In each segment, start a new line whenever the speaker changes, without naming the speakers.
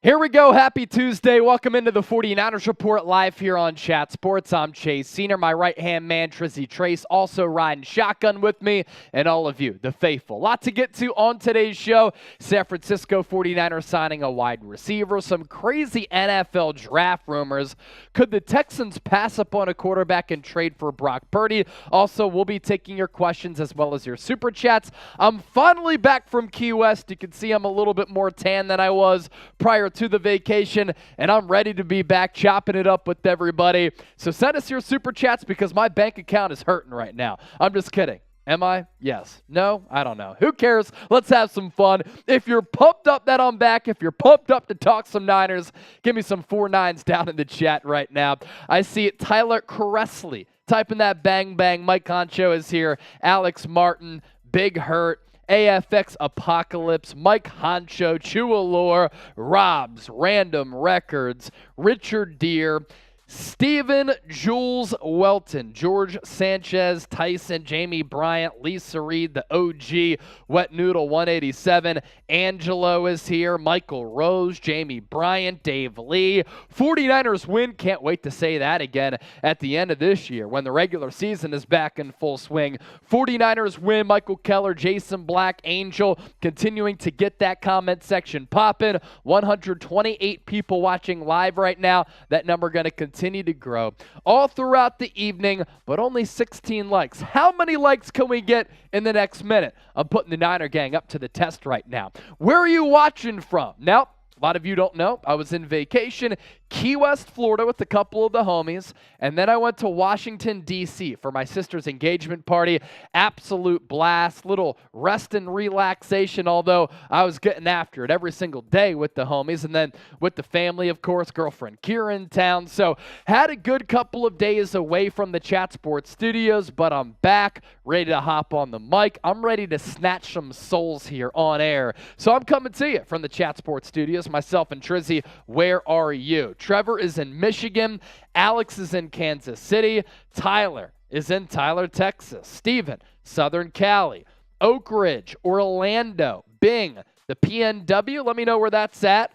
Here we go. Happy Tuesday. Welcome into the 49ers Report live here on Chat Sports. I'm Chase Senior, my right-hand man, Trizzy Trace, also riding shotgun with me, and all of you, the faithful. Lot to get to on today's show. San Francisco 49ers signing a wide receiver, some crazy NFL draft rumors. Could the Texans pass up on a quarterback and trade for Brock Purdy? Also, we'll be taking your questions as well as your super chats. I'm finally back from Key West. You can see I'm a little bit more tan than I was prior to the vacation, and I'm ready to be back chopping it up with everybody. So send us your super chats because my bank account is hurting right now. I'm just kidding. Am I? Yes. No? I don't know. Who cares? Let's have some fun. If you're pumped up that I'm back, if you're pumped up to talk some Niners, give me some 4-9s down in the chat right now. I see it. Tyler Cressley typing that bang bang. Mike Concho is here. Alex Martin, Big Hurt. AFX Apocalypse, Mike Honcho, Chualore, Robs, Random Records, Richard Deere, Steven Jules Welton, George Sanchez, Tyson, Jamie Bryant, Lisa Reed, the OG, Wet Noodle 187, Angelo is here, Michael Rose, Jamie Bryant, Dave Lee. 49ers win, can't wait to say that again at the end of this year when the regular season is back in full swing. 49ers win, Michael Keller, Jason Black, Angel, continuing to get that comment section popping. 128 people watching live right now. That number going to continue to grow all throughout the evening, but only 16 likes. How many likes can we get in the next minute? I'm putting the Niner gang up to the test right now. Where are you watching from? Now, a lot of you don't know. I was in vacation, Key West, Florida with a couple of the homies, and then I went to Washington, D.C. for my sister's engagement party. Absolute blast, little rest and relaxation, although I was getting after it every single day with the homies, and then with the family, of course, girlfriend Kira in town. So had a good couple of days away from the Chat Sports studios, but I'm back, ready to hop on the mic. I'm ready to snatch some souls here on air. So I'm coming to you from the Chat Sports studios. Myself and Trizzy, where are you? Trevor is in Michigan. Alex is in Kansas City. Tyler is in Tyler, Texas. Steven, Southern Cali. Oak Ridge, Orlando. Bing, the PNW. Let me know where that's at.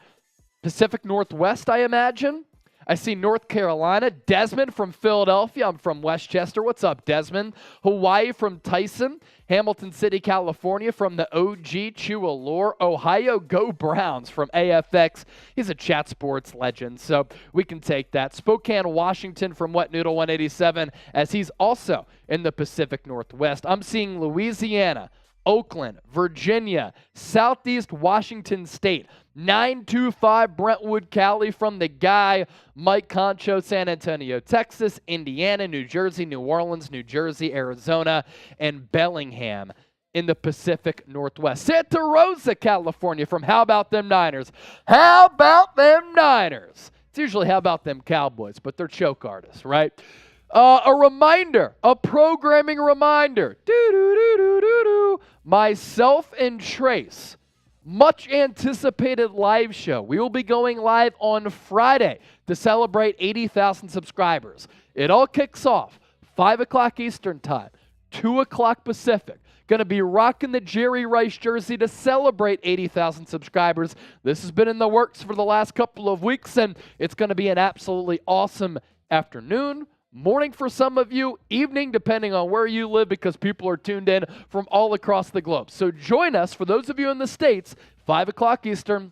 Pacific Northwest, I imagine. I see North Carolina. Desmond from Philadelphia. I'm from Westchester. What's up, Desmond? Hawaii from Tyson. Hamilton City, California from the OG Chualore. Ohio, go Browns from AFX. He's a Chat Sports legend, so we can take that. Spokane, Washington from Wet Noodle 187, as he's also in the Pacific Northwest. I'm seeing Louisiana, Oakland, Virginia, Southeast Washington State. 925 Brentwood, Cali from the guy. Mike Concho, San Antonio, Texas, Indiana, New Jersey, New Orleans, New Jersey, Arizona, and Bellingham in the Pacific Northwest. Santa Rosa, California from How About Them Niners. How about them Niners? It's usually How About Them Cowboys, but they're choke artists, right? A reminder, a programming reminder. Myself and Trace, much anticipated live show. We will be going live on Friday to celebrate 80,000 subscribers. It all kicks off 5 o'clock Eastern time, 2 o'clock Pacific. Going to be rocking the Jerry Rice jersey to celebrate 80,000 subscribers. This has been in the works for the last couple of weeks, and it's going to be an absolutely awesome afternoon. Morning for some of you, evening depending on where you live because people are tuned in from all across the globe. So join us, for those of you in the States, 5 o'clock Eastern,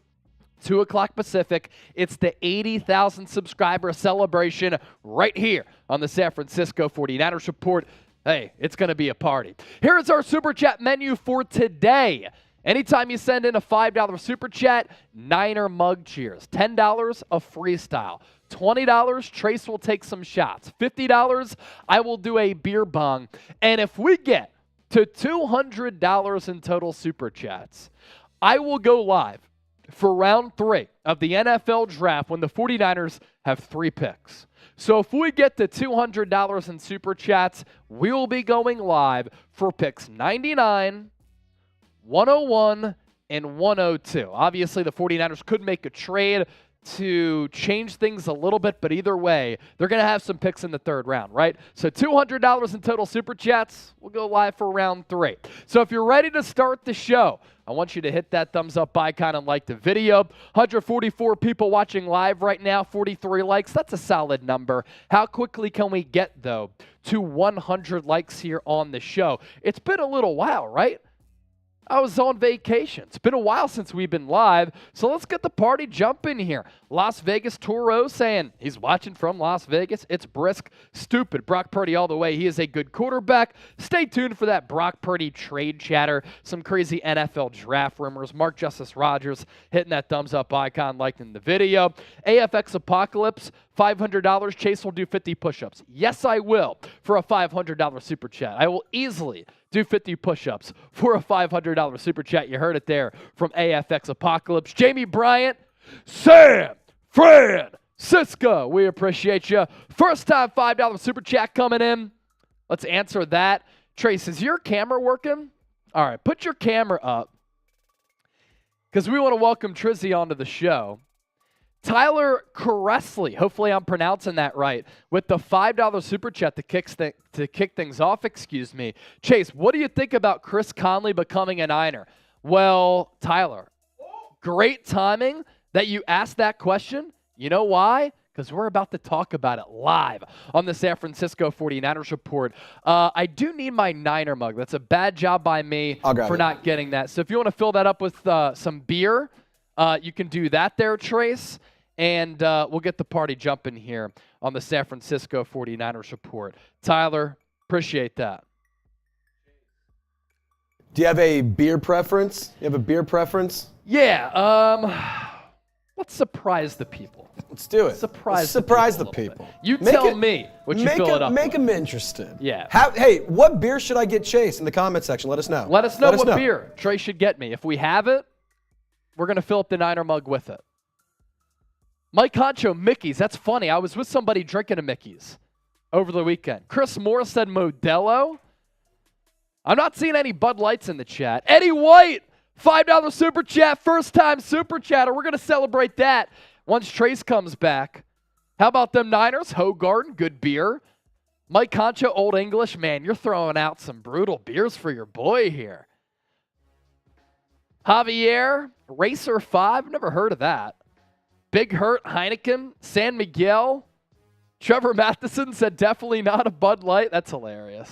2 o'clock Pacific. It's the 80,000 subscriber celebration right here on the San Francisco 49ers Report. Hey, it's going to be a party. Here is our Super Chat menu for today. Anytime you send in a $5 Super Chat, Niner mug cheers. $10, a freestyle. $20, Trace will take some shots. $50, I will do a beer bong. And if we get to $200 in total Super Chats, I will go live for round 3 of the NFL Draft when the 49ers have 3 picks. So if we get to $200 in Super Chats, we will be going live for picks 99, 101, and 102. Obviously, the 49ers could make a trade. to change things a little bit, but either way, they're going to have some picks in the third round, right? So $200 in total super chats. We'll go live for round 3. So if you're ready to start the show, I want you to hit that thumbs up icon and like the video. 144 people watching live right now, 43 likes. That's a solid number. How quickly can we get, though, to 100 likes here on the show? It's been a little while, right? I was on vacation. It's been a while since we've been live, so let's get the party jumping here. Las Vegas Toro saying he's watching from Las Vegas. It's brisk, stupid. Brock Purdy all the way. He is a good quarterback. Stay tuned for that Brock Purdy trade chatter, some crazy NFL draft rumors. Mark Justice Rogers hitting that thumbs up icon, liking the video. AFX Apocalypse, $500. Chase will do 50 push-ups. Yes, I will for a $500 super chat. I will easily do 50 push-ups for a $500 super chat. You heard it there from AFX Apocalypse. Jamie Bryant, San Francisco, we appreciate you. First time $5 super chat coming in. Let's answer that. Trace, is your camera working? All right, put your camera up because we want to welcome Trizzy onto the show. Tyler Caressley, hopefully I'm pronouncing that right, with the $5 super chat to kick things off, Chase, what do you think about Chris Conley becoming a Niner? Well, Tyler, great timing that you asked that question. You know why? Because we're about to talk about it live on the San Francisco 49ers Report. I do need my Niner mug. That's a bad job by me for not getting that. So if you want to fill that up with some beer, you can do that there, Trace, and we'll get the party jumping here on the San Francisco 49ers Report. Tyler, appreciate that.
Do you have a beer preference?
Yeah, let's surprise the people.
Let's do it.
Surprise the people. You tell me what you fill it up
Make
with.
them interested.
Yeah.
Hey, what beer should I get Chase in the comment section? Let us know.
Let us know what beer Trace should get me. If we have it, we're going to fill up the Niner mug with it. Mike Concho, Mickey's. That's funny. I was with somebody drinking a Mickey's over the weekend. Chris Moore said Modelo. I'm not seeing any Bud Lights in the chat. Eddie White, $5 super chat, first time super chatter. We're going to celebrate that once Trace comes back. How about them Niners? Hogarden, good beer. Mike Concho, Old English. Man, you're throwing out some brutal beers for your boy here. Javier, Racer 5, never heard of that. Big Hurt, Heineken, San Miguel. Trevor Matheson said definitely not a Bud Light. That's hilarious.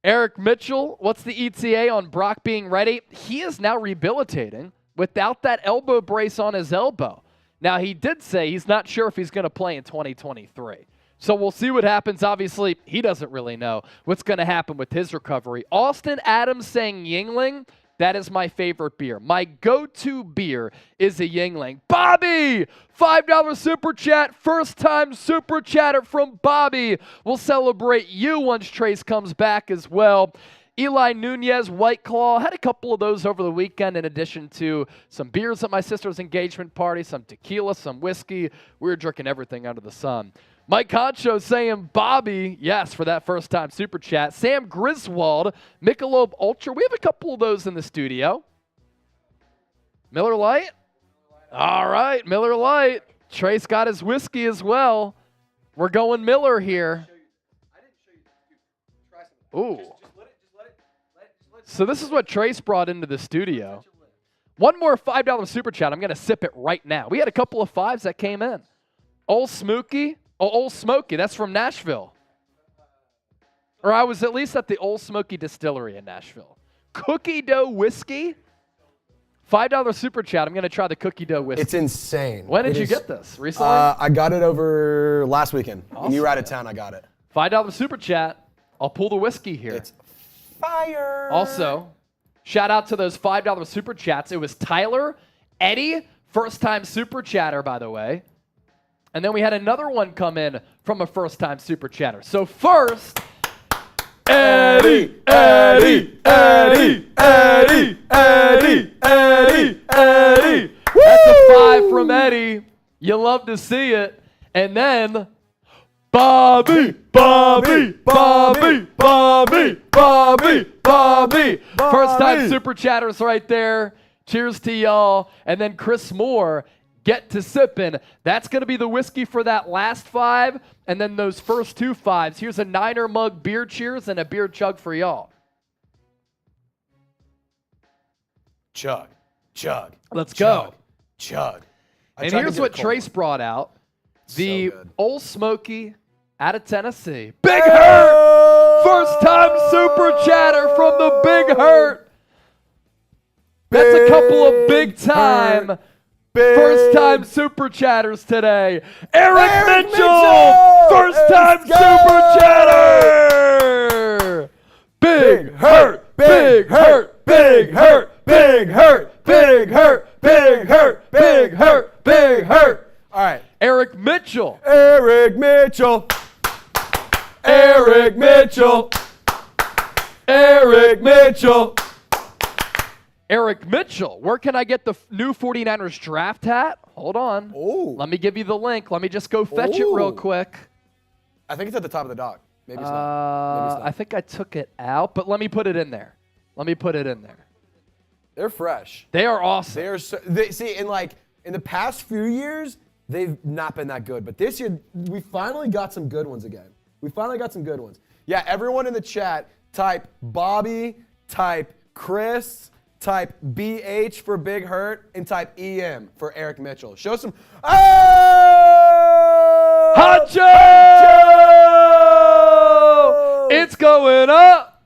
Eric Mitchell, what's the ETA on Brock being ready? He is now rehabilitating without that elbow brace on his elbow. Now, he did say he's not sure if he's going to play in 2023. So we'll see what happens. Obviously, he doesn't really know what's going to happen with his recovery. Austin Adams saying Yingling. That is my favorite beer. My go-to beer is a Yingling. Bobby, $5 super chat. First time super chatter from Bobby. We'll celebrate you once Trace comes back as well. Eli Nunez, White Claw. Had a couple of those over the weekend in addition to some beers at my sister's engagement party, some tequila, some whiskey. We were drinking everything under the sun. Mike Concho saying Bobby, yes, for that first time super chat. Sam Griswold, Michelob Ultra. We have a couple of those in the studio. Miller Lite? All right, Miller Lite. Trace got his whiskey as well. We're going Miller here. Ooh. So this is what Trace brought into the studio. One more $5 super chat. I'm going to sip it right now. We had a couple of fives that came in. Old Smokey. Oh, Old Smoky. That's from Nashville. Or I was at least at the Old Smoky Distillery in Nashville. Cookie dough whiskey. $5 super chat. I'm going to try the cookie dough whiskey.
It's insane.
When did you get this? Recently?
I got it over last weekend.
Awesome.
When you were out of town, I got it.
$5 super chat. I'll pull the whiskey here.
It's fire.
Also, shout out to those $5 super chats. It was Tyler, Eddie, first time super chatter, by the way. And then we had another one come in from a first time super chatter. So first, Eddie. That's a 5 from Eddie. You love to see it. And then Bobby. First time super chatters right there. Cheers to y'all. And then Chris Moore, get to sipping. That's going to be the whiskey for that last 5. And then those first 2 5s. Here's a Niner mug beer cheers and a beer chug for y'all.
Chug. Chug.
Let's go.
Chug.
And here's what Trace brought out. The Old Smoky out of Tennessee. Big Hurt! First time super chatter from the Big Hurt. That's a couple of big time first time super chatters today. Eric Mitchell! First time super chatter! Big Hurt! Big Hurt! Big Hurt! Big Hurt! Big Hurt! Big Hurt! Big Hurt! Big Hurt!
All right.
Eric Mitchell.
Eric Mitchell. Eric Mitchell. Eric Mitchell.
Eric Mitchell. Where can I get the new 49ers draft hat? Hold on.
Oh.
Let me give you the link. Let me just go fetch it real quick.
I think it's at the top of the dock. Maybe it's not. Maybe it's not.
I think I took it out, but let me put it in there. Let me put it in there.
They're fresh.
They are awesome.
They are see, in the past few years, they've not been that good. But this year, we finally got some good ones again. We finally got some good ones. Yeah, everyone in the chat, type Bobby, type Chris, type BH for Big Hurt, and type EM for Eric Mitchell. Show some. Oh!
Honcho! It's going up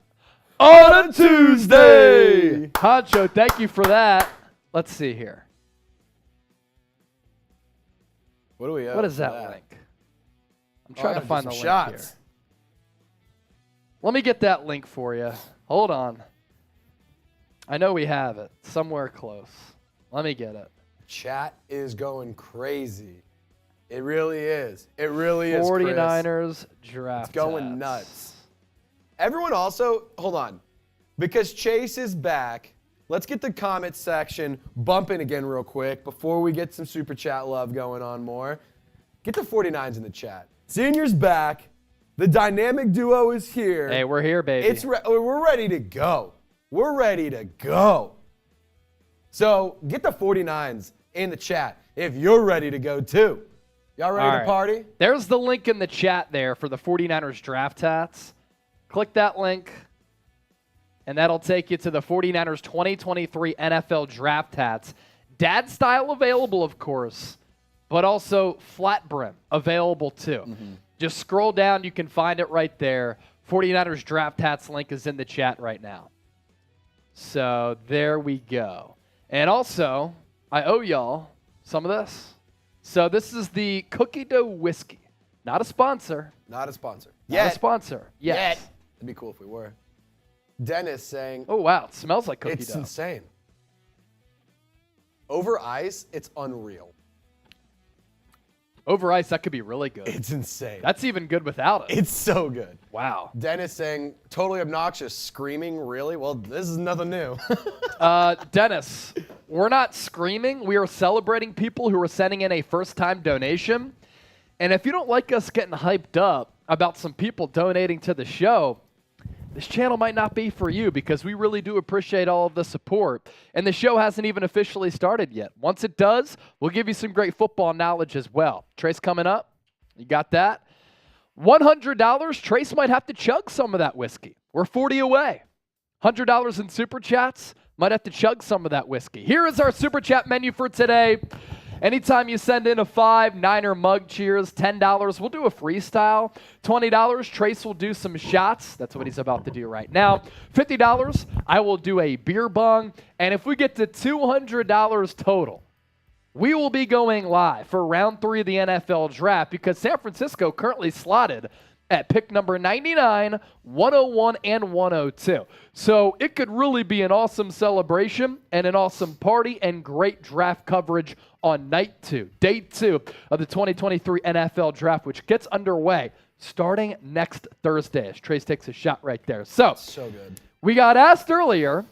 on a Tuesday. Honcho, thank you for that. Let's see here.
What do we have?
What is that link? I'm trying to find the link here. Let me get that link for you. Hold on. I know we have it somewhere close. Let me get it.
Chat is going crazy. It really is. It really is.
49ers draft.
It's going nuts. Everyone also, hold on. Because Chase is back, let's get the comment section bumping again real quick before we get some super chat love going on more. Get the 49s in the chat. Senior's back. The dynamic duo is here.
Hey, we're here, baby.
We're ready to go. We're ready to go. So get the 49s in the chat if you're ready to go too. Y'all ready to party?
There's the link in the chat there for the 49ers draft hats. Click that link, and that'll take you to the 49ers 2023 NFL draft hats. Dad style available, of course, but also flat brim available too. Mm-hmm. Just scroll down. You can find it right there. 49ers draft hats link is in the chat right now. So there we go. And also, I owe y'all some of this. So this is the cookie dough whiskey. Not a sponsor.
Not a sponsor.
Not a sponsor. Yes.
It'd be cool if we were. Dennis saying,
oh, wow. It smells like cookie dough.
It's insane. Over ice, it's unreal.
Over ice, that could be really good.
It's insane.
That's even good without it.
It's so good.
Wow.
Dennis saying, totally obnoxious, screaming, really? Well, this is nothing new.
Dennis, we're not screaming. We are celebrating people who are sending in a first-time donation. And if you don't like us getting hyped up about some people donating to the show, this channel might not be for you because we really do appreciate all of the support. And the show hasn't even officially started yet. Once it does, we'll give you some great football knowledge as well. Trace coming up. You got that? $100. Trace might have to chug some of that whiskey. We're 40 away. $100 in super chats. Might have to chug some of that whiskey. Here is our super chat menu for today. Anytime you send in a $5, Niner mug cheers, $10, we'll do a freestyle. $20, Trace will do some shots. That's what he's about to do right now. $50, I will do a beer bong. And if we get to $200 total, we will be going live for round 3 of the NFL draft because San Francisco currently slotted at pick number 99, 101, and 102. So it could really be an awesome celebration and an awesome party and great draft coverage on night 2, day 2 of the 2023 NFL draft, which gets underway starting next Thursday as Trace takes a shot right there. So
good.
We got asked earlier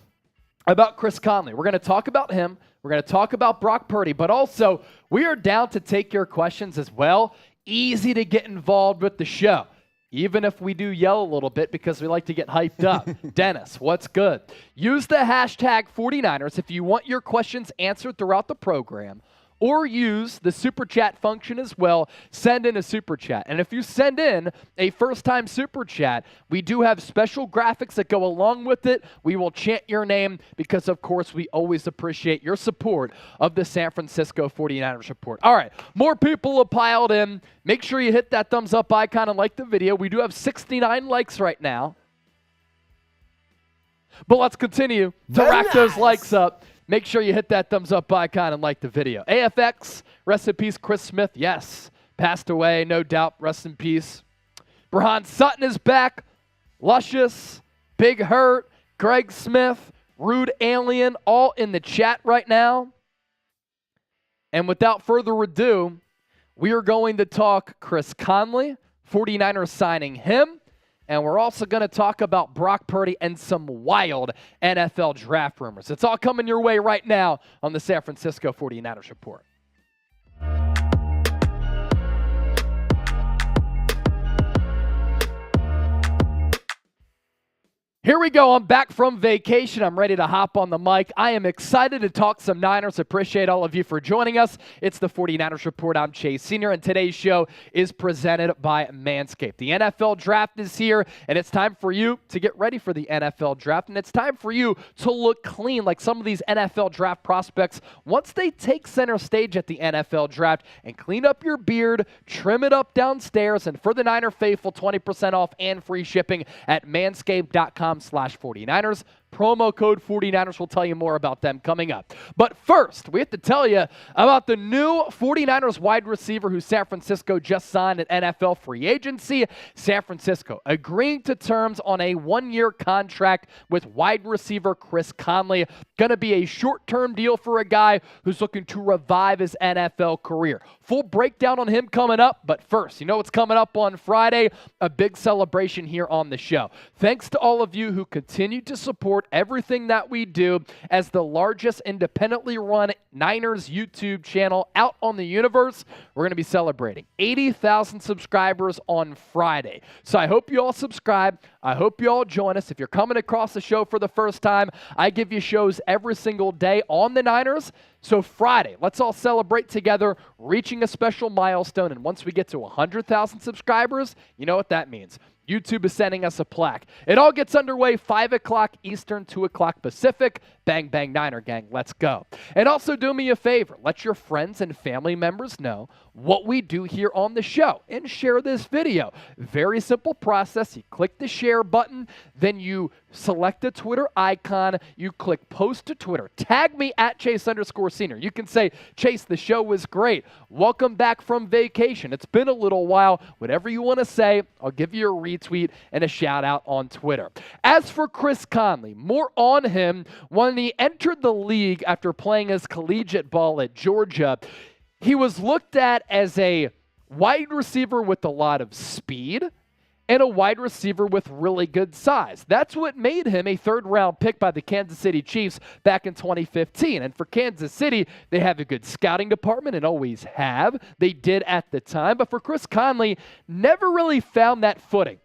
about Chris Conley. We're going to talk about him. We're going to talk about Brock Purdy, but also we are down to take your questions as well. Easy to get involved with the show. even if we do yell a little bit because we like to get hyped up. Dennis, what's good? Use the hashtag 49ers if you want your questions answered throughout the program, or use the super chat function as well. Send in a super chat. And if you send in a first-time super chat, we do have special graphics that go along with it. We will chant your name because, of course, we always appreciate your support of the San Francisco 49ers Report. All right, more people have piled in. Make sure you hit that thumbs up icon and like the video. We do have 69 likes right now. But let's continue to rack those likes up. Make sure you hit that thumbs up icon and like the video. AFX, rest in peace, Chris Smith. Yes, passed away, no doubt. Rest in peace. Brahan Sutton is back. Luscious, Big Hurt, Greg Smith, Rude Alien, all in the chat right now. And without further ado, we are going to talk Chris Conley, 49ers signing him. And we're also going to talk about Brock Purdy and some wild NFL draft rumors. It's all coming your way right now on the San Francisco 49ers Report. Here we go. I'm back from vacation. I'm ready to hop on the mic. I am excited to talk some Niners. Appreciate all of you for joining us. It's the 49ers Report. I'm Chase Senior, and today's show is presented by Manscaped. The NFL Draft is here, and it's time for you to get ready for the NFL Draft, and it's time for you to look clean like some of these NFL Draft prospects once they take center stage at the NFL Draft and clean up your beard, trim it up downstairs, and for the Niner faithful, 20% off and free shipping at manscaped.com/49ers. Promo code 49ers. We'll tell you more about them coming up. But first, we have to tell you about the new 49ers wide receiver who San Francisco just signed at NFL free agency. San Francisco agreeing to terms on a one-year contract with wide receiver Chris Conley. Going to be a short-term deal for a guy who's looking to revive his NFL career. Full breakdown on him coming up. But first, you know what's coming up on Friday? A big celebration here on the show. Thanks to all of you who continue to support everything that we do as the largest independently run Niners YouTube channel out on the universe. We're going to be celebrating 80,000 subscribers on Friday. So I hope you all subscribe. I hope you all join us. If you're coming across the show for the first time, I give you shows every single day on the Niners. So Friday, let's all celebrate together, reaching a special milestone. And once we get to 100,000 subscribers, you know what that means. YouTube is sending us a plaque. It all gets underway 5 o'clock Eastern, 2 o'clock Pacific. Bang, bang, Niner gang. Let's go. And also do me a favor. Let your friends and family members know what we do here on the show and share this video. Very simple process. You click the share button, then you select the Twitter icon. You click post to Twitter. Tag me at Chase_Senior. You can say, Chase, the show was great. Welcome back from vacation. It's been a little while. Whatever you want to say, I'll give you a retweet and a shout out on Twitter. As for Chris Conley, more on him. When he entered the league after playing his collegiate ball at Georgia, he was looked at as a wide receiver with a lot of speed and a wide receiver with really good size. That's what made him a third-round pick by the Kansas City Chiefs back in 2015. And for Kansas City, they have a good scouting department and always have. They did at the time. But for Chris Conley, never really found that footing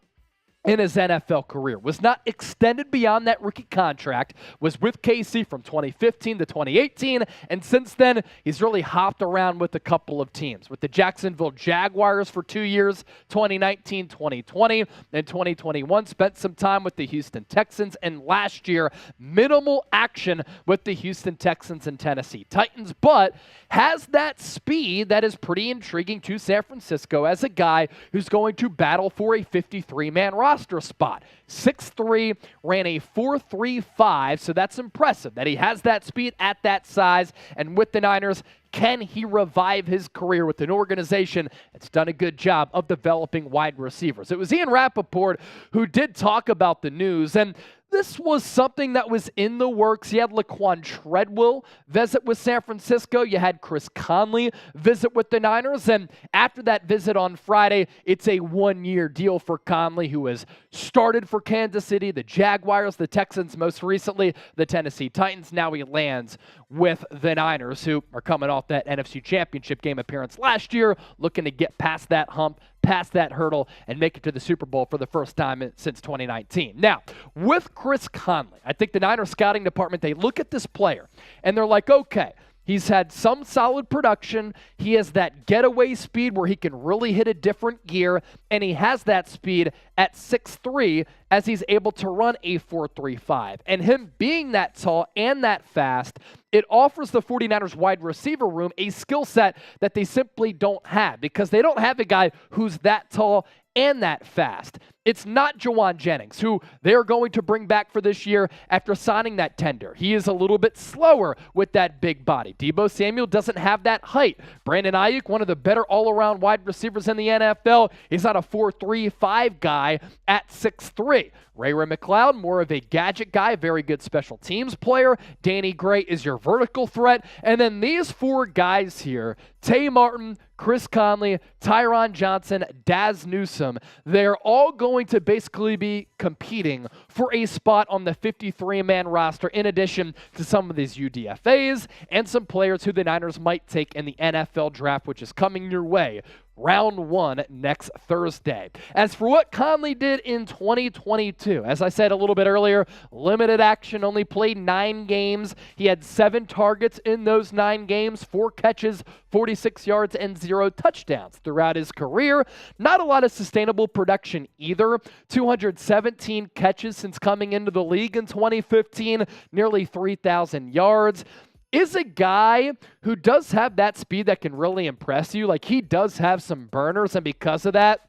in his NFL career, was not extended beyond that rookie contract, was with KC from 2015 to 2018, and since then, he's really hopped around with a couple of teams. With the Jacksonville Jaguars for 2 years, 2019, 2020, and 2021, spent some time with the Houston Texans, and last year, minimal action with the Houston Texans and Tennessee Titans, but has that speed that is pretty intriguing to San Francisco as a guy who's going to battle for a 53-man roster spot. 6'3", ran a 4.35, so that's impressive that he has that speed at that size. And with the Niners, can he revive his career with an organization that's done a good job of developing wide receivers? It was Ian Rappaport who did talk about the news, and this was something that was in the works. You had Laquan Treadwell visit with San Francisco. You had Chris Conley visit with the Niners. And after that visit on Friday, it's a one-year deal for Conley, who has started for Kansas City, the Jaguars, the Texans, most recently the Tennessee Titans. Now he lands with the Niners, who are coming off that NFC Championship game appearance last year, looking to get past that hump, pass that hurdle and make it to the Super Bowl for the first time since 2019. Now, with Chris Conley, I think the Niners scouting department, they look at this player and they're like, okay, he's had some solid production. He has that getaway speed where he can really hit a different gear, and he has that speed at 6'3", as he's able to run a 4.35. And him being that tall and that fast, it offers the 49ers wide receiver room a skill set that they simply don't have, because they don't have a guy who's that tall and that fast. It's not Jawan Jennings, who they're going to bring back for this year after signing that tender. He is a little bit slower with that big body. Deebo Samuel doesn't have that height. Brandon Aiyuk, one of the better all-around wide receivers in the NFL, he's not a 4.35 guy at 6'3". Ray McLeod, more of a gadget guy, very good special teams player. Danny Gray is your vertical threat. And then these four guys here, Tay Martin, Chris Conley, Tyron Johnson, Daz Newsome, they're all going to basically be competing for a spot on the 53-man roster, in addition to some of these UDFAs and some players who the Niners might take in the NFL draft, which is coming your way round 1 next Thursday. As for what Conley did in 2022, as I said a little bit earlier, limited action, only played 9 games. He had 7 targets in those 9 games, 4 catches, 46 yards, and 0 touchdowns throughout his career. Not a lot of sustainable production either. 217 catches since coming into the league in 2015, nearly 3,000 yards. Is a guy who does have that speed that can really impress you. Like, he does have some burners, and because of that,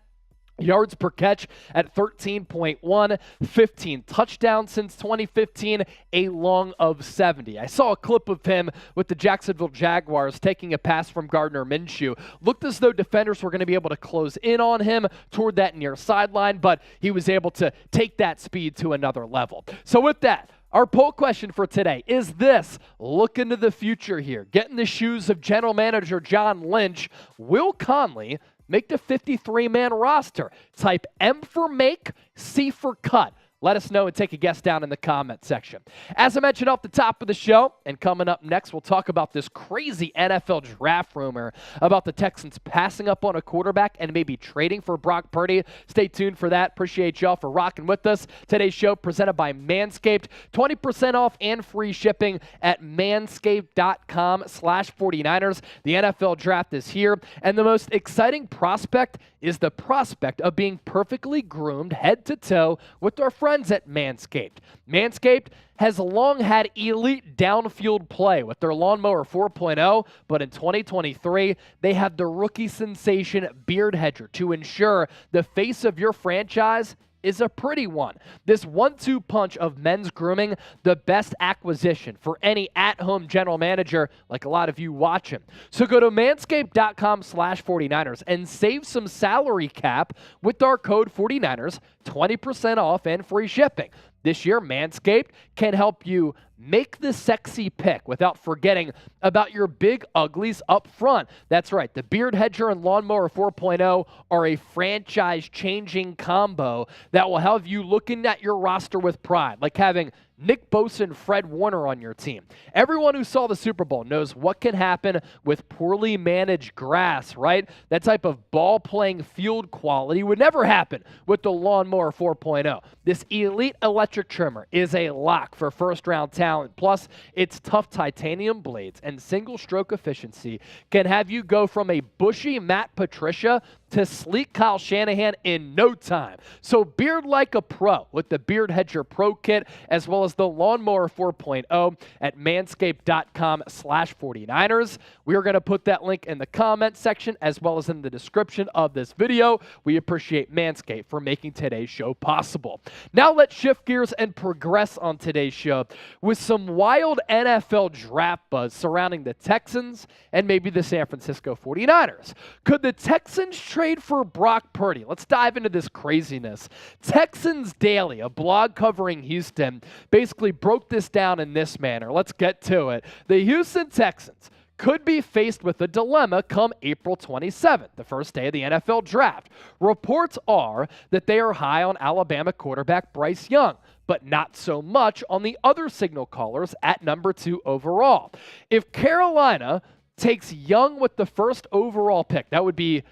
yards per catch at 13.1, 15 touchdowns since 2015, a long of 70. I saw a clip of him with the Jacksonville Jaguars taking a pass from Gardner Minshew. Looked as though defenders were going to be able to close in on him toward that near sideline, but he was able to take that speed to another level. So with that, our poll question for today is this: look into the future here. Get in the shoes of general manager John Lynch. Will Conley make the 53-man roster? Type M for make, C for cut. Let us know and take a guess down in the comment section. As I mentioned off the top of the show, and coming up next, we'll talk about this crazy NFL draft rumor about the Texans passing up on a quarterback and maybe trading for Brock Purdy. Stay tuned for that. Appreciate y'all for rocking with us. Today's show presented by Manscaped. 20% off and free shipping at manscaped.com/49ers. The NFL draft is here, and the most exciting prospect is the prospect of being perfectly groomed head to toe with our friends at Manscaped. Manscaped has long had elite downfield play with their Lawnmower 4.0, but in 2023, they have the rookie sensation Beard Hedger to ensure the face of your franchise is a pretty one. This 1-2 punch of men's grooming, the best acquisition for any at-home general manager like a lot of you watching. So go to manscaped.com/49ers and save some salary cap with our code 49ers, 20% off and free shipping. This year, Manscaped can help you make the sexy pick without forgetting about your big uglies up front. That's right, the Beard Hedger and Lawnmower 4.0 are a franchise-changing combo that will have you looking at your roster with pride, like having Nick Bosa and Fred Warner on your team. Everyone who saw the Super Bowl knows what can happen with poorly managed grass, right? That type of ball-playing field quality would never happen with the Lawnmower 4.0. This elite electric trimmer is a lock for first-round talent. Plus, its tough titanium blades and single-stroke efficiency can have you go from a bushy Matt Patricia to sleek Kyle Shanahan in no time. So beard like a pro with the Beard Hedger Pro Kit, as well as the Lawnmower 4.0 at manscaped.com/49ers. We are going to put that link in the comment section as well as in the description of this video. We appreciate Manscaped for making today's show possible. Now let's shift gears and progress on today's show with some wild NFL draft buzz surrounding the Texans and maybe the San Francisco 49ers. Could the Texans trade for Brock Purdy? Let's dive into this craziness. Texans Daily, a blog covering Houston, basically broke this down in this manner. Let's get to it. The Houston Texans could be faced with a dilemma come April 27th, the first day of the NFL draft. Reports are that they are high on Alabama quarterback Bryce Young, but not so much on the other signal callers at number 2 overall. If Carolina takes Young with the first overall pick, that would be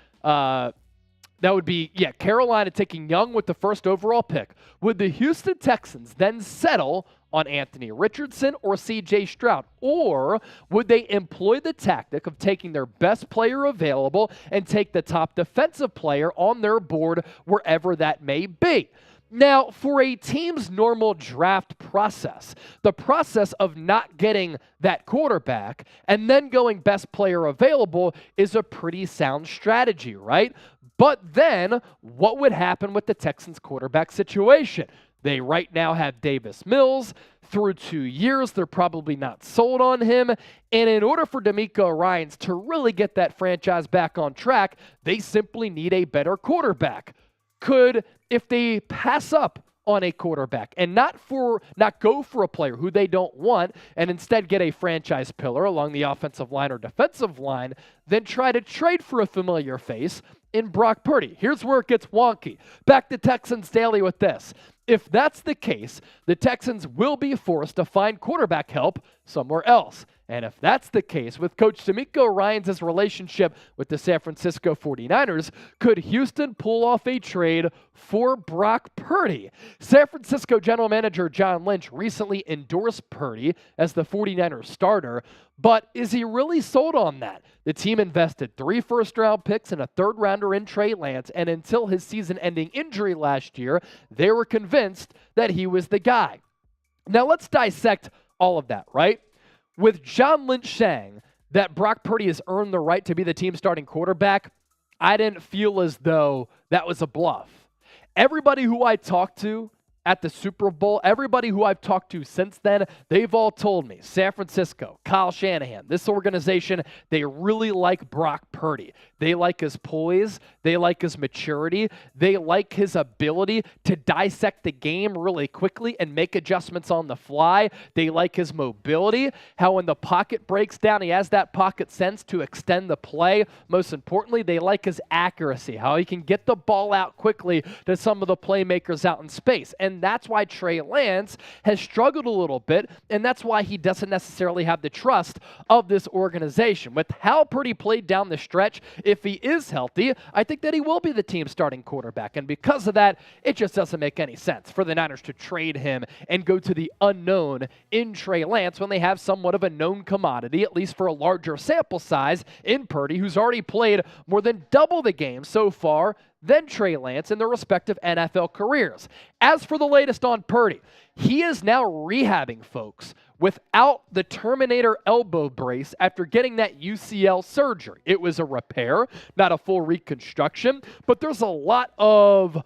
That would be, Carolina taking Young with the first overall pick. Would the Houston Texans then settle on Anthony Richardson or C.J. Stroud? Or would they employ the tactic of taking their best player available and take the top defensive player on their board wherever that may be? Now, for a team's normal draft process, the process of not getting that quarterback and then going best player available is a pretty sound strategy, right? But then, what would happen with the Texans quarterback situation? They right now have Davis Mills. Through 2 years, they're probably not sold on him. And in order for DeMeco Ryans to really get that franchise back on track, they simply need a better quarterback. If they pass up on a quarterback and not go for a player who they don't want and instead get a franchise pillar along the offensive line or defensive line, then try to trade for a familiar face in Brock Purdy. Here's where it gets wonky. Back to Texans Daily with this. If that's the case, the Texans will be forced to find quarterback help somewhere else. And if that's the case, with Coach DeMeco Ryans' relationship with the San Francisco 49ers, could Houston pull off a trade for Brock Purdy? San Francisco general manager John Lynch recently endorsed Purdy as the 49ers starter, but is he really sold on that? The team invested 3 first-round picks and a third-rounder in Trey Lance, and until his season-ending injury last year, they were convinced that he was the guy. Now let's dissect all of that, right? With John Lynch saying that Brock Purdy has earned the right to be the team's starting quarterback, I didn't feel as though that was a bluff. Everybody who I talked to at the Super Bowl, everybody who I've talked to since then, they've all told me, San Francisco, Kyle Shanahan, this organization, they really like Brock Purdy. They like his poise. They like his maturity. They like his ability to dissect the game really quickly and make adjustments on the fly. They like his mobility, how when the pocket breaks down, he has that pocket sense to extend the play. Most importantly, they like his accuracy, how he can get the ball out quickly to some of the playmakers out in space. And that's why Trey Lance has struggled a little bit, and that's why he doesn't necessarily have the trust of this organization. With how Purdy played down the stretch, if he is healthy, I think that he will be the team's starting quarterback. And because of that, it just doesn't make any sense for the Niners to trade him and go to the unknown in Trey Lance when they have somewhat of a known commodity, at least for a larger sample size, in Purdy, who's already played more than double the game so far than Trey Lance in their respective NFL careers. As for the latest on Purdy, he is now rehabbing, folks, without the Terminator elbow brace after getting that UCL surgery. It was a repair, not a full reconstruction, but there's a lot of,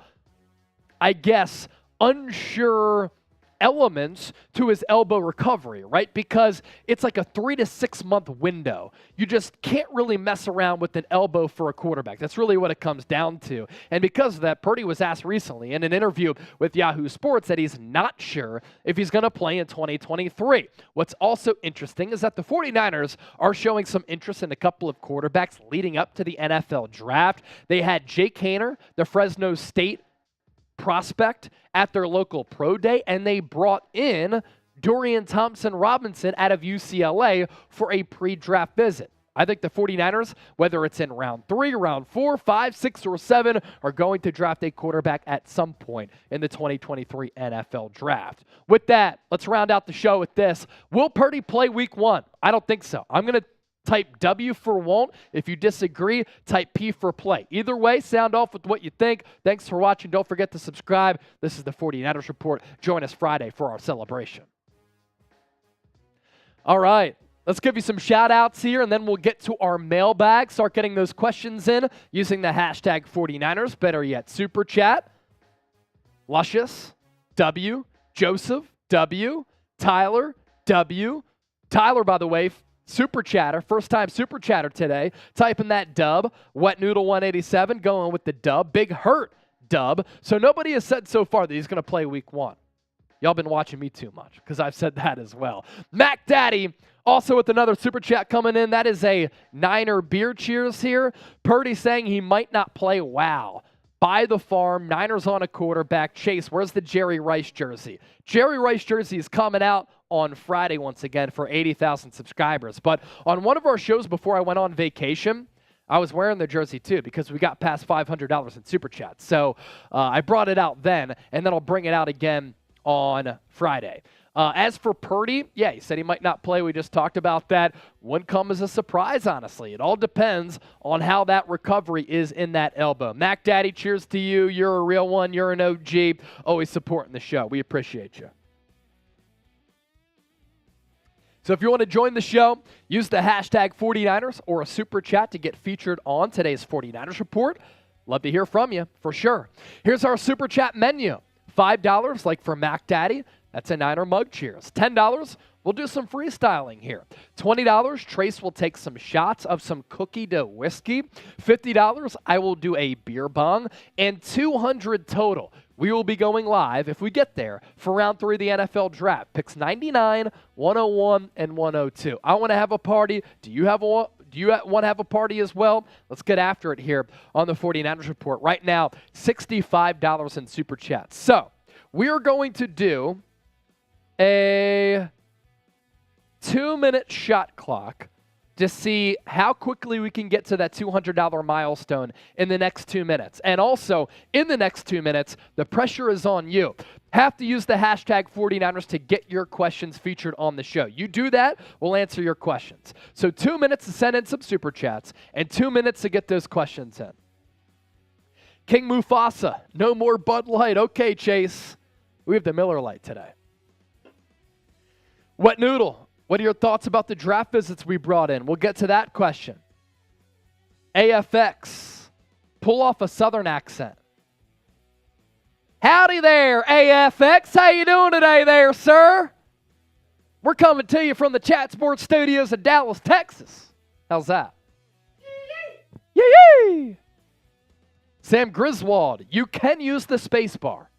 unsure elements to his elbow recovery, right? Because it's like a 3 to 6 month window. You just can't really mess around with an elbow for a quarterback. That's really what it comes down to. And because of that, Purdy was asked recently in an interview with Yahoo Sports that he's not sure if he's going to play in 2023. What's also interesting is that the 49ers are showing some interest in a couple of quarterbacks leading up to the NFL draft. They had Jake Haener, the Fresno State prospect, at their local pro day, and they brought in Dorian Thompson-Robinson out of UCLA for a pre-draft visit. I think the 49ers, whether it's in round 3, round 4, 5, 6, or 7, are going to draft a quarterback at some point in the 2023 NFL draft. With that, let's round out the show with this. Will Purdy play week 1? I don't think so. I'm going to type W for won't. If you disagree, type P for play. Either way, sound off with what you think. Thanks for watching. Don't forget to subscribe. This is the 49ers Report. Join us Friday for our celebration. All right. Let's give you some shout-outs here, and then we'll get to our mailbag. Start getting those questions in using the hashtag 49ers. Better yet, Super Chat. Luscious, W. Joseph, W. Tyler, W. Tyler, by the way, Super Chatter, first time Super Chatter today. Typing that dub. Wet Noodle 187 going with the dub. Big Hurt dub. So nobody has said so far that he's going to play week 1. Y'all been watching me too much because I've said that as well. Mac Daddy also with another Super Chat coming in. That is a Niner beer cheers here. Purdy saying he might not play. Wow. Buy the farm. Niners on a quarterback. Chase, where's the Jerry Rice jersey? Jerry Rice jersey is coming out on Friday once again for 80,000 subscribers. But on one of our shows before I went on vacation, I was wearing the jersey too because we got past $500 in Super Chats. So I brought it out then, and then I'll bring it out again on Friday. As for Purdy, yeah, he said he might not play. We just talked about that. Wouldn't come as a surprise, honestly. It all depends on how that recovery is in that elbow. Mac Daddy, cheers to you. You're a real one. You're an OG. Always supporting the show. We appreciate you. So if you want to join the show, use the hashtag 49ers or a super chat to get featured on today's 49ers report. Love to hear from you, for sure. Here's our super chat menu. $5, like for Mac Daddy. That's a Niner mug cheers. $10, we'll do some freestyling here. $20, Trace will take some shots of some cookie dough whiskey. $50, I will do a beer bong. And $200 total. We will be going live, if we get there, for round 3 of the NFL draft. Picks 99, 101, and 102. I want to have a party. Do you want to have a party as well? Let's get after it here on the 49ers report. Right now, $65 in super chats. So we are going to do a 2-minute shot clock to see how quickly we can get to that $200 milestone in the next 2 minutes. And also, in the next 2 minutes, the pressure is on you. Have to use the hashtag 49ers to get your questions featured on the show. You do that, we'll answer your questions. So 2 minutes to send in some super chats and 2 minutes to get those questions in. King Mufasa, no more Bud Light. Okay, Chase. We have the Miller Lite today. Wet Noodle, what are your thoughts about the draft visits we brought in? We'll get to that question. AFX, pull off a Southern accent. Howdy there, AFX. How you doing today there, sir? We're coming to you from the Chat Sports Studios in Dallas, Texas. How's that? Yee-yee! Sam Griswold, you can use the space bar.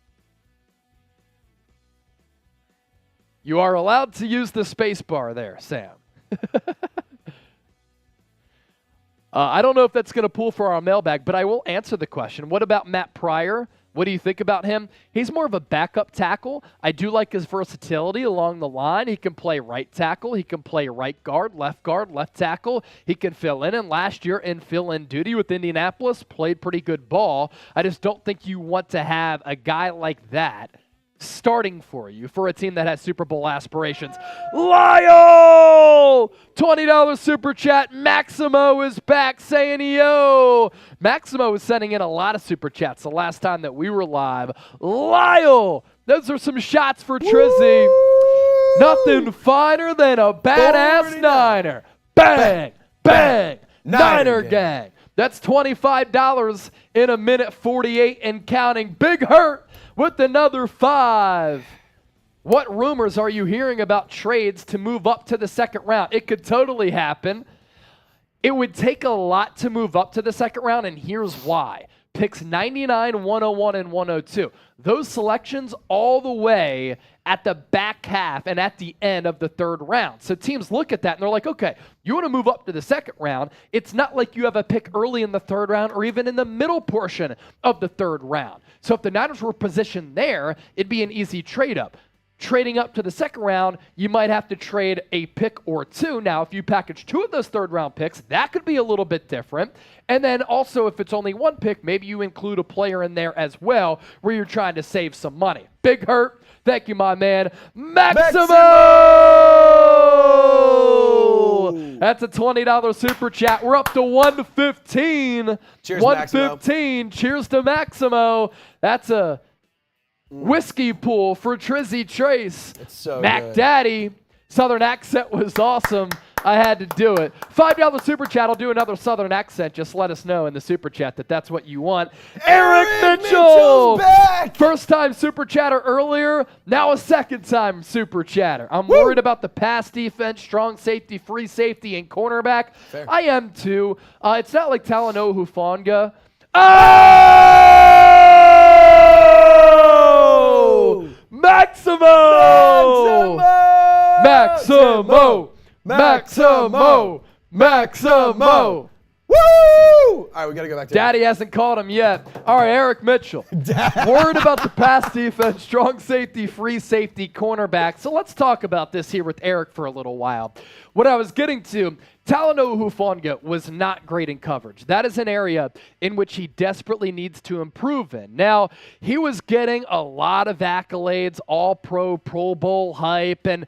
You are allowed to use the space bar there, Sam. I don't know if that's going to pull for our mailbag, but I will answer the question. What about Matt Pryor? What do you think about him? He's more of a backup tackle. I do like his versatility along the line. He can play right tackle. He can play right guard, left tackle. He can fill in. And last year in fill-in duty with Indianapolis, played pretty good ball. I just don't think you want to have a guy like that starting for you for a team that has Super Bowl aspirations. Lyle! $20 super chat. Maximo is back saying yo. Maximo was sending in a lot of super chats the last time that we were live. Lyle! Those are some shots for Trizzy. Nothing finer than a badass Niner. Bang! Bang! Niner gang. That's $25 in a minute 48 and counting. Big Hurt with another 5. What rumors are you hearing about trades to move up to the second round? It could totally happen. It would take a lot to move up to the second round, and here's why. Picks 99, 101, and 102. Those selections all the way at the back half and at the end of the third round. So teams look at that and they're like, okay, you want to move up to the second round. It's not like you have a pick early in the third round or even in the middle portion of the third round. So if the Niners were positioned there, it'd be an easy trade up. Trading up to the second round, you might have to trade a pick or 2. Now, if you package 2 of those third-round picks, that could be a little bit different. And then also, if it's only 1 pick, maybe you include a player in there as well where you're trying to save some money. Big Hurt. Thank you, my man. Maximo! That's a $20 super chat. We're up to 115.
Cheers,
115.
Maximo.
Cheers to Maximo. That's a whiskey pool for Trizzy Trace.
It's so
Mac
good.
Daddy. Southern accent was awesome. I had to do it. $5 super chat. I'll do another Southern accent. Just let us know in the super chat that that's what you want. Eric Mitchell!
Back!
First time super chatter earlier. Now a second time super chatter. I'm worried about the pass defense, strong safety, free safety, and cornerback.
Fair.
I am too. It's not like Talanoa Hufanga. Oh! Maximo! Maximo! Maximo! Maximo!
Woo! All right, we got to go back to
Daddy hasn't caught him yet. All right, Eric Mitchell. Worried about the pass defense, strong safety, free safety, cornerback. So let's talk about this here with Eric for a little while. What I was getting to, Talanoa Hufanga was not great in coverage. That is an area in which he desperately needs to improve in. Now, he was getting a lot of accolades, All-Pro, Pro Bowl hype, and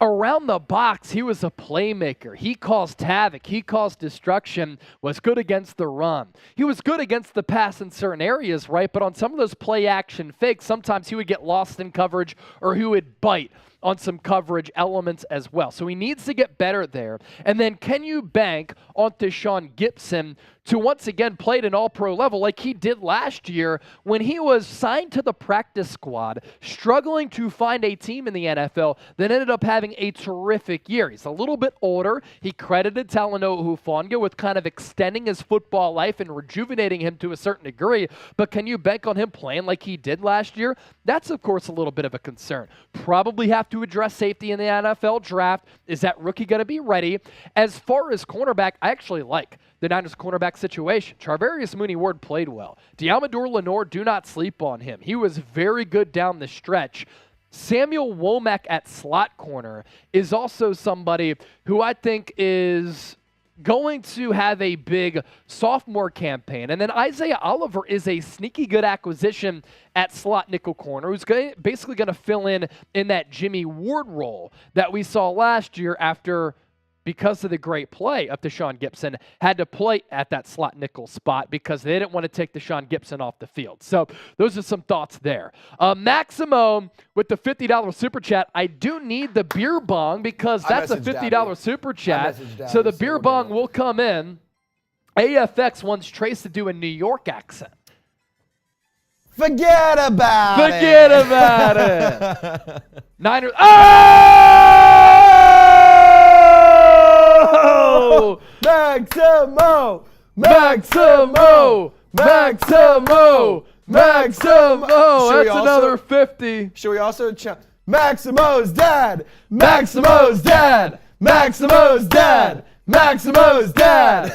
around the box, he was a playmaker. He caused havoc. He caused destruction, was good against the run. He was good against the pass in certain areas, right? But on some of those play-action fakes, sometimes he would get lost in coverage or he would bite on some coverage elements as well. So he needs to get better there. And then can you bank on Deshaun Gibson to once again play at an all-pro level like he did last year when he was signed to the practice squad, struggling to find a team in the NFL that ended up having a terrific year. He's a little bit older. He credited Talanoa Hufanga with kind of extending his football life and rejuvenating him to a certain degree. But can you bank on him playing like he did last year? That's, of course, a little bit of a concern. Probably have to address safety in the NFL draft. Is that rookie going to be ready? As far as cornerback, I actually like the Niners cornerback situation. Charvarius Mooney-Ward played well. Diamador Lenore, do not sleep on him. He was very good down the stretch. Samuel Womack at slot corner is also somebody who I think is going to have a big sophomore campaign. And then Isaiah Oliver is a sneaky good acquisition at slot nickel corner who's basically going to fill in that Jimmy Ward role that we saw last year after, because of the great play of Deshaun Gibson, had to play at that slot nickel spot because they didn't want to take Deshaun Gibson off the field. So those are some thoughts there. Maximo with the $50 super chat. I do need the beer bong because that's a $50 super chat. So the beer bong will come in. AFX wants Trace to do a New York accent.
Forget about it.
Forget about it. Niners. Oh! Maximo! Maximo! Maximo! Maximo! That's another 50.
Should we also Maximo's dad! Maximo's dad! Maximo's dad! Maximo's dad!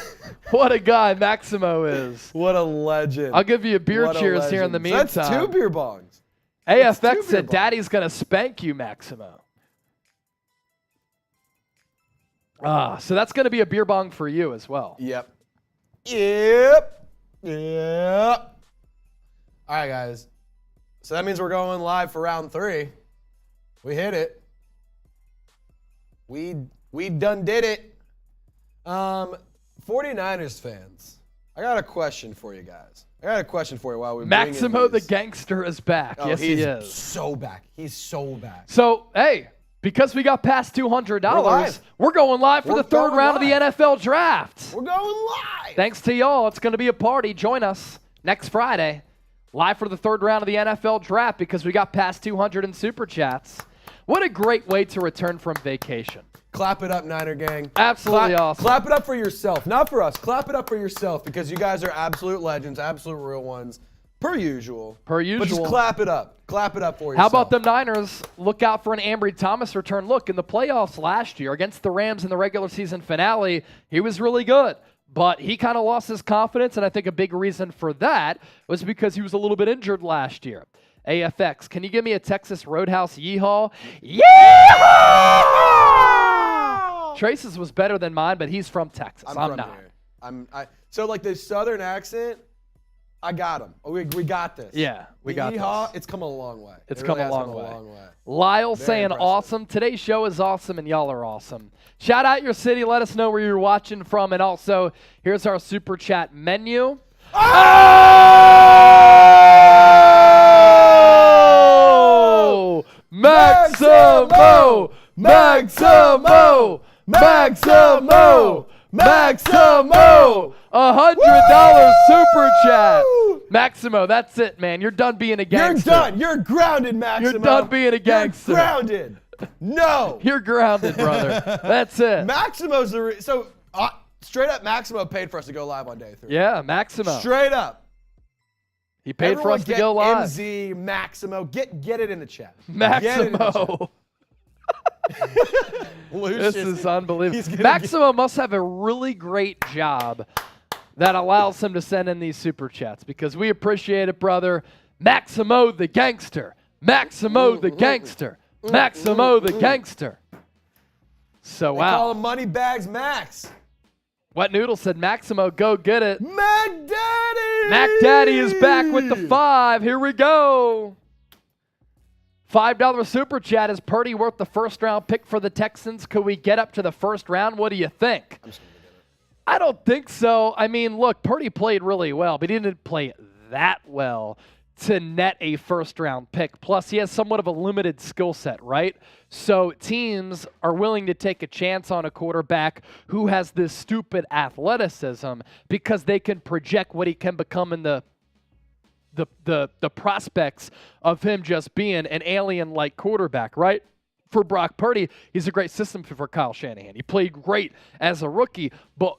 What a guy Maximo is.
What a legend.
I'll give you a beer cheers here in the meantime.
That's 2 beer bongs.
AFX said, Daddy's going to spank you, Maximo. So that's going to be a beer bong for you as well.
Yep. All right, guys. So that means we're going live for round 3. We hit it. We done did it. 49ers fans, I got a question for you guys. I got a question for you while we
Maximo the gangster is back. Yes, he is.
So back. He's so back.
So, hey, because we got past $200, we're going live for the third round of the NFL draft.
We're going live.
Thanks to y'all. It's going to be a party. Join us next Friday, live for the third round of the NFL draft because we got past 200 in super chats. What a great way to return from vacation.
Clap it up, Niner gang.
Absolutely awesome.
Clap it up for yourself. Not for us. Clap it up for yourself because you guys are absolute legends, absolute real ones. Per usual.
Per usual.
But just clap it up. Clap it up for yourself.
How about them Niners? Look out for an Ambry Thomas return. Look, in the playoffs last year against the Rams in the regular season finale, he was really good. But he kind of lost his confidence, and I think a big reason for that was because he was a little bit injured last year. AFX, can you give me a Texas Roadhouse yeehaw? Yeehaw! Trace's was better than mine, but he's from Texas. I'm not.
Here. So like the southern accent, I got him. We got this.
Yeah, we got
yeehaw,
this.
It's come a long way.
It's come a long way. Lyle saying impressive. Awesome. Today's show is awesome, and y'all are awesome. Shout out your city. Let us know where you're watching from. And also, here's our super chat menu. Oh! Maximo! Maximo! Maximo! Maximo! $100 super chat. Maximo, that's it, man. You're done being a gangster.
You're done. You're grounded, Maximo.
You're done being a gangster.
You're grounded. No.
You're grounded, brother. That's it.
Maximo's straight up, Maximo paid for us to go live on day 3.
Yeah, Maximo.
Straight up.
He paid for us to go live.
MZ, Maximo. Get it in the chat.
Maximo. This is unbelievable. Maximo must have a really great job that allows him to send in these super chats because we appreciate it, brother. Maximo the gangster. Maximo the gangster. Maximo the gangster. So
they
wow.
call him Money Bags Max.
Wet Noodle said, Maximo, go get it.
Mac Daddy!
Mac Daddy is back with the 5. Here we go. $5 super chat. Is Purdy worth the first-round pick for the Texans? Could we get up to the first round? What do you think?
I'm just gonna get it.
I don't think so. I mean, look, Purdy played really well, but he didn't play that well to net a first-round pick. Plus, he has somewhat of a limited skill set, right? So teams are willing to take a chance on a quarterback who has this stupid athleticism because they can project what he can become in the prospects of him just being an alien-like quarterback, right? For Brock Purdy, he's a great system fit for Kyle Shanahan. He played great as a rookie, but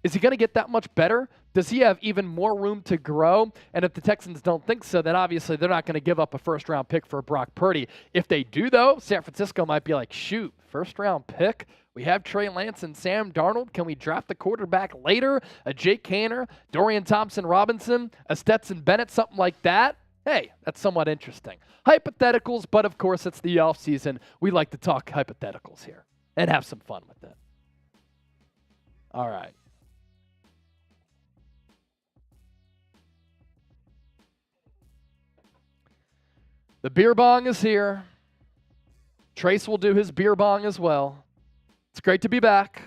is he going to get that much better? Does he have even more room to grow? And if the Texans don't think so, then obviously they're not going to give up a first-round pick for Brock Purdy. If they do, though, San Francisco might be like, shoot, first-round pick? We have Trey Lance and Sam Darnold. Can we draft the quarterback later? A Jake Haener, Dorian Thompson-Robinson, a Stetson Bennett, something like that? Hey, that's somewhat interesting. Hypotheticals, but of course it's the offseason. We like to talk hypotheticals here and have some fun with it. All right. The beer bong is here. Trace will do his beer bong as well. It's great to be back.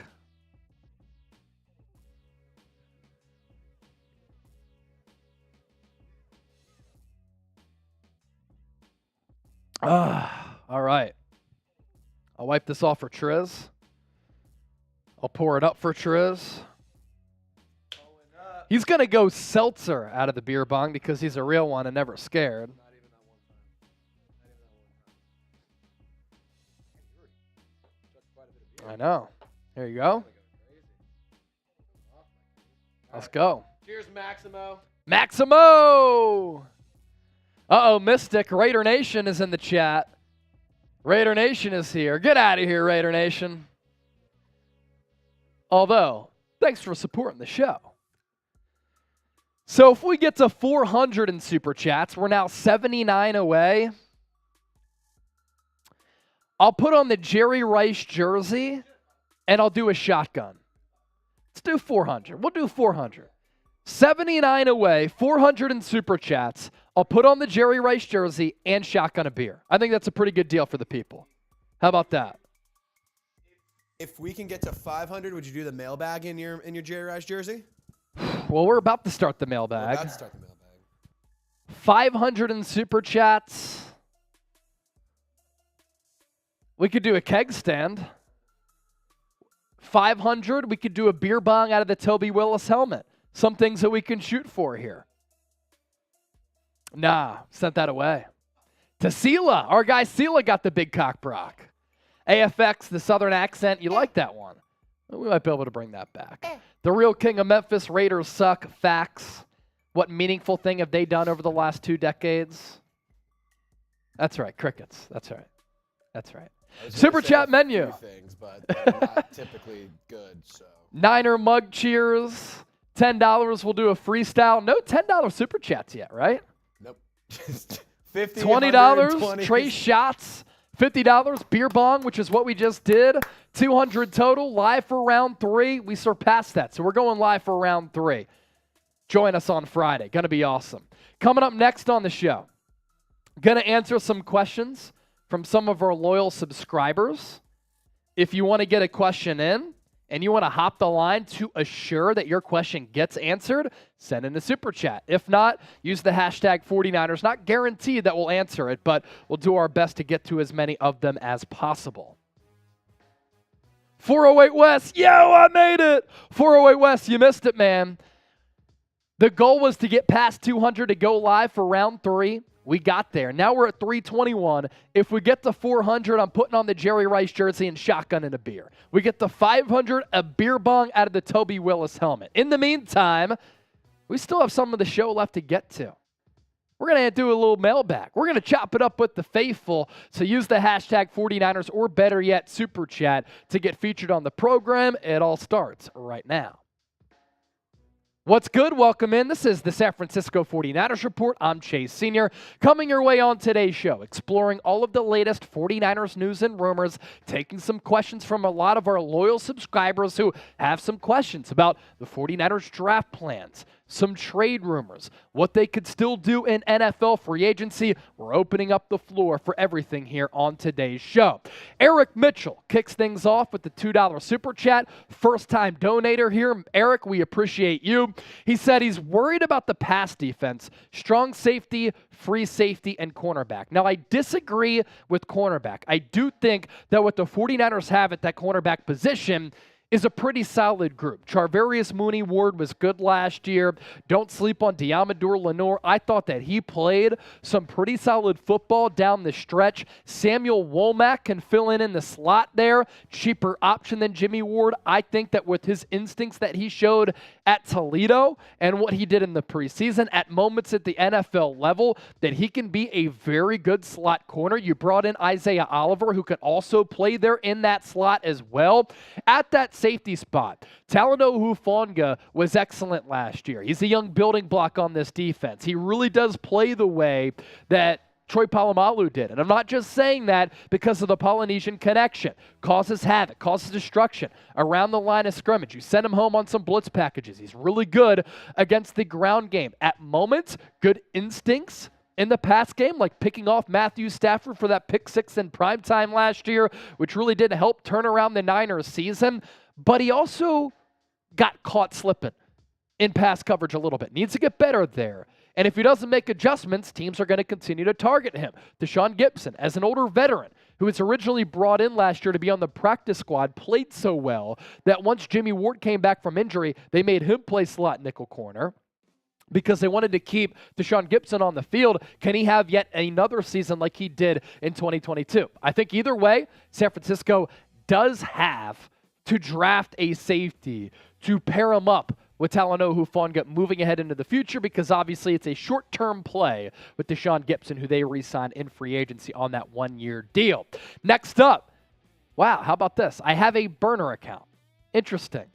All right. I'll wipe this off for Triz. I'll pour it up for Triz. He's going to go seltzer out of the beer bong because he's a real one and never scared. I know. Here you go. Let's go.
Cheers, Maximo.
Maximo! Uh-oh, Mystic. Raider Nation is in the chat. Raider Nation is here. Get out of here, Raider Nation. Although, thanks for supporting the show. So if we get to 400 in Super Chats, we're now 79 away. I'll put on the Jerry Rice jersey, and I'll do a shotgun. Let's do 400. We'll do 400. 79 away, 400 in Super Chats. I'll put on the Jerry Rice jersey and shotgun a beer. I think that's a pretty good deal for the people. How about that?
If we can get to 500, would you do the mailbag in your Jerry Rice jersey?
Well, we're about to start the mailbag.
We're about to start the mailbag.
500 in Super Chats. We could do a keg stand. 500, we could do a beer bong out of the Toby Willis helmet. Some things that we can shoot for here. Nah, sent that away. To Sela. Our guy Sela got the big cock Brock. AFX, the Southern accent. You like that one? We might be able to bring that back. The real king of Memphis, Raiders suck. Facts. What meaningful thing have they done over the last 2 decades? That's right, crickets. That's right. That's right. Super chat menu.
Things, but they're not typically good. So.
Niner mug cheers. $10. We'll do a freestyle. No $10 super chats yet, right?
Nope. $50,
$20. Trace shots. $50 beer bong, which is what we just did. 200 total. Live for round 3. We surpassed that, so we're going live for round 3. Join us on Friday. Going to be awesome. Coming up next on the show, going to answer some questions from some of our loyal subscribers. If you want to get a question in and you want to hop the line to assure that your question gets answered, send in a super chat. If not, use the hashtag 49ers. Not guaranteed that we'll answer it, but we'll do our best to get to as many of them as possible. 408 West. Yo, I made it. 408 West, you missed it, man. The goal was to get past 200 to go live for round 3. We got there. Now we're at 321. If we get to 400, I'm putting on the Jerry Rice jersey and shotgun and a beer. We get to 500, a beer bong out of the Toby Willis helmet. In the meantime, we still have some of the show left to get to. We're going to do a little mailbag. We're going to chop it up with the faithful. So use the hashtag 49ers or better yet, Super Chat to get featured on the program. It all starts right now. What's good? Welcome in. This is the San Francisco 49ers Report. I'm Chase Sr. Coming your way on today's show, exploring all of the latest 49ers news and rumors, taking some questions from a lot of our loyal subscribers who have some questions about the 49ers draft plans, some trade rumors, what they could still do in NFL free agency. We're opening up the floor for everything here on today's show. Eric Mitchell kicks things off with the $2 super chat. First-time donator here. Eric, we appreciate you. He said he's worried about the pass defense, strong safety, free safety, and cornerback. Now, I disagree with cornerback. I do think that what the 49ers have at that cornerback position is a pretty solid group. Charvarius Mooney-Ward was good last year. Don't sleep on Diamador Lenore. I thought that he played some pretty solid football down the stretch. Samuel Womack can fill in the slot there. Cheaper option than Jimmy Ward. I think that with his instincts that he showed at Toledo and what he did in the preseason at moments at the NFL level, that he can be a very good slot corner. You brought in Isaiah Oliver, who can also play there in that slot as well. At that safety spot, Talanoa Hufanga was excellent last year. He's a young building block on this defense. He really does play the way that Troy Polamalu did. And I'm not just saying that because of the Polynesian connection. Causes havoc, causes destruction around the line of scrimmage. You send him home on some blitz packages. He's really good against the ground game. At moments, good instincts in the pass game, like picking off Matthew Stafford for that pick six in primetime last year, which really did help turn around the Niners season. But he also got caught slipping in pass coverage a little bit. Needs to get better there. And if he doesn't make adjustments, teams are going to continue to target him. Deshaun Gibson, as an older veteran who was originally brought in last year to be on the practice squad, played so well that once Jimmy Ward came back from injury, they made him play slot nickel corner because they wanted to keep Deshaun Gibson on the field. Can he have yet another season like he did in 2022? I think either way, San Francisco does have to draft a safety to pair him up with Talanoa Hufanga moving ahead into the future, because obviously it's a short-term play with Deshaun Gibson, who they re-signed in free agency on that one-year deal. Next up, wow, how about this? I have a burner account. Interesting.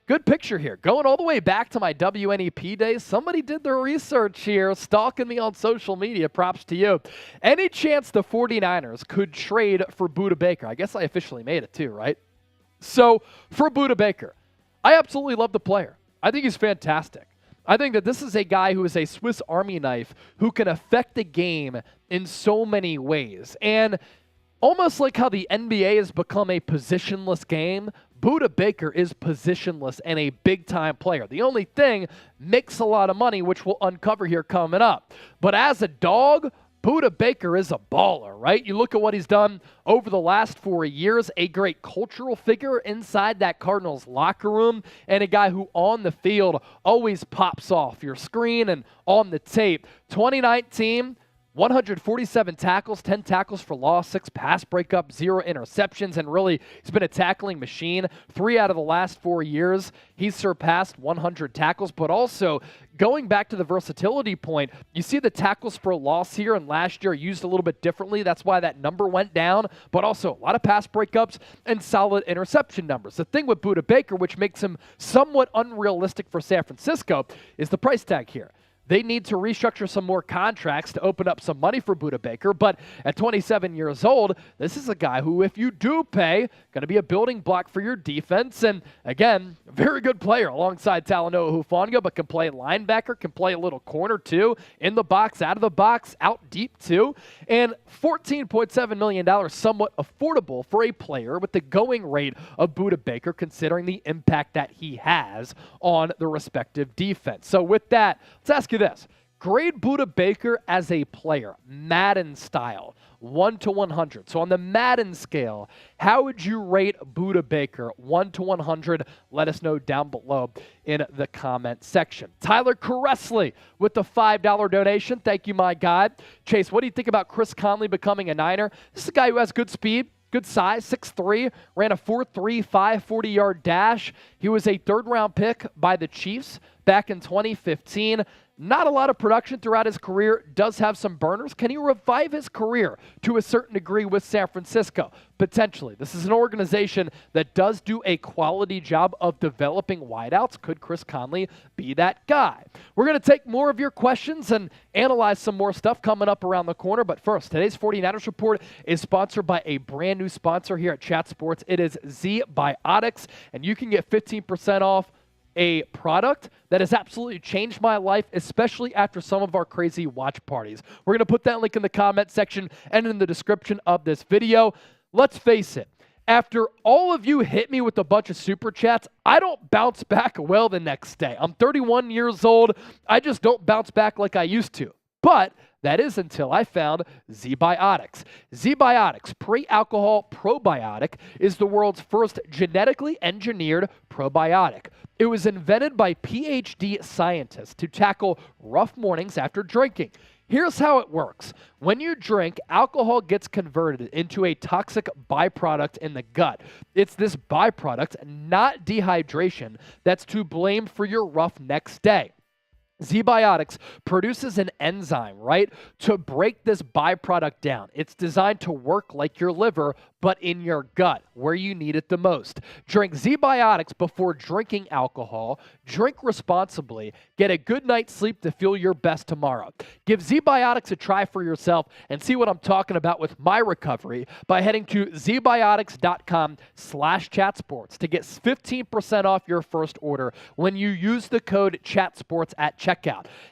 Good picture here. Going all the way back to my WNEP days. Somebody did their research here, stalking me on social media. Props to you. Any chance the 49ers could trade for Budda Baker? I guess I officially made it too, right? So, for Budda Baker, I absolutely love the player. I think he's fantastic. I think that this is a guy who is a Swiss Army knife who can affect the game in so many ways. And almost like how the NBA has become a positionless game, Budda Baker is positionless and a big-time player. The only thing, makes a lot of money, which we'll uncover here coming up. But as a dog, Budda Baker is a baller, right? You look at what he's done over the last 4 years, a great cultural figure inside that Cardinals locker room, and a guy who on the field always pops off your screen and on the tape. 2019, 147 tackles, 10 tackles for loss, 6 pass breakups, 0 interceptions, and really, he's been a tackling machine. 3 out of the last 4 years, he's surpassed 100 tackles, but also, going back to the versatility point, you see the tackles for loss here, and last year used a little bit differently. That's why that number went down, but also a lot of pass breakups and solid interception numbers. The thing with Budda Baker, which makes him somewhat unrealistic for San Francisco, is the price tag here. They need to restructure some more contracts to open up some money for Budda Baker, but at 27 years old, this is a guy who, if you do pay, going to be a building block for your defense, and again, a very good player alongside Talanoa Hufanga, but can play linebacker, can play a little corner too, in the box, out of the box, out deep too, and $14.7 million, somewhat affordable for a player with the going rate of Budda Baker, considering the impact that he has on the respective defense. So with that, let's ask you this. Grade Budda Baker as a player, Madden style, 1 to 100. So on the Madden scale, how would you rate Budda Baker, 1 to 100? Let us know down below in the comment section. Tyler Caressley with the $5 donation. Thank you, my guy. Chase, what do you think about Chris Conley becoming a Niner? This is a guy who has good speed, good size, 6'3", ran a 4.3 540-yard dash. He was a third-round pick by the Chiefs back in 2015. Not a lot of production throughout his career, does have some burners. Can he revive his career to a certain degree with San Francisco? Potentially. This is an organization that does do a quality job of developing wideouts. Could Chris Conley be that guy? We're going to take more of your questions and analyze some more stuff coming up around the corner. But first, today's 49ers Report is sponsored by a brand new sponsor here at Chat Sports. It is Z-Biotics, and you can get 15% off a product that has absolutely changed my life, especially after some of our crazy watch parties. We're going to put that link in the comment section and in the description of this video. Let's face it, after all of you hit me with a bunch of super chats, I don't bounce back well the next day. I'm 31 years old. I just don't bounce back like I used to. But that is until I found Z-Biotics. Z-Biotics Pre-Alcohol Probiotic is the world's first genetically engineered probiotic. It was invented by PhD scientists to tackle rough mornings after drinking. Here's how it works. When you drink, alcohol gets converted into a toxic byproduct in the gut. It's this byproduct, not dehydration, that's to blame for your rough next day. Z-Biotics produces an enzyme, right, to break this byproduct down. It's designed to work like your liver, but in your gut, where you need it the most. Drink Z-Biotics before drinking alcohol. Drink responsibly. Get a good night's sleep to feel your best tomorrow. Give Z-Biotics a try for yourself and see what I'm talking about with my recovery by heading to zbiotics.com/chatsports to get 15% off your first order when you use the code CHATSPORTS at checkout.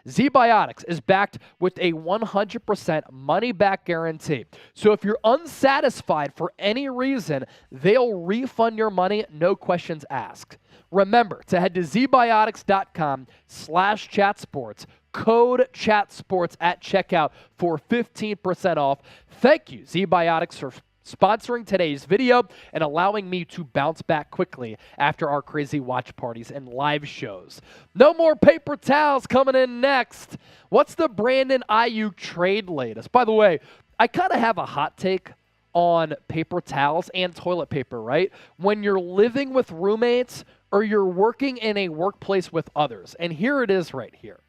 Z-Biotics is backed with a 100% money-back guarantee. So if you're unsatisfied for any reason, they'll refund your money, no questions asked. Remember to head to zbiotics.com/chatsports, code CHATSPORTS at checkout for 15% off. Thank you, Z-Biotics, for sponsoring today's video and allowing me to bounce back quickly after our crazy watch parties and live shows. No more paper towels coming in next. What's the Brandon Aiyuk trade latest? By the way, I kind of have a hot take on paper towels and toilet paper, right? When you're living with roommates or you're working in a workplace with others. And here it is right here.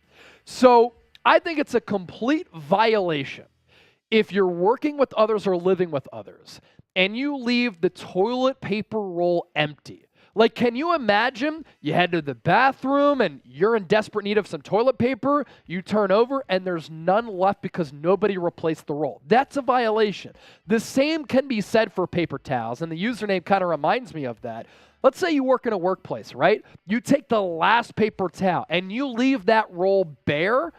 So I think it's a complete violation if you're working with others or living with others and you leave the toilet paper roll empty. Like, can you imagine you head to the bathroom and you're in desperate need of some toilet paper, you turn over and there's none left because nobody replaced the roll? That's a violation. The same can be said for paper towels, and the username kind of reminds me of that. Let's say you work in a workplace, right? You take the last paper towel and you leave that roll bare.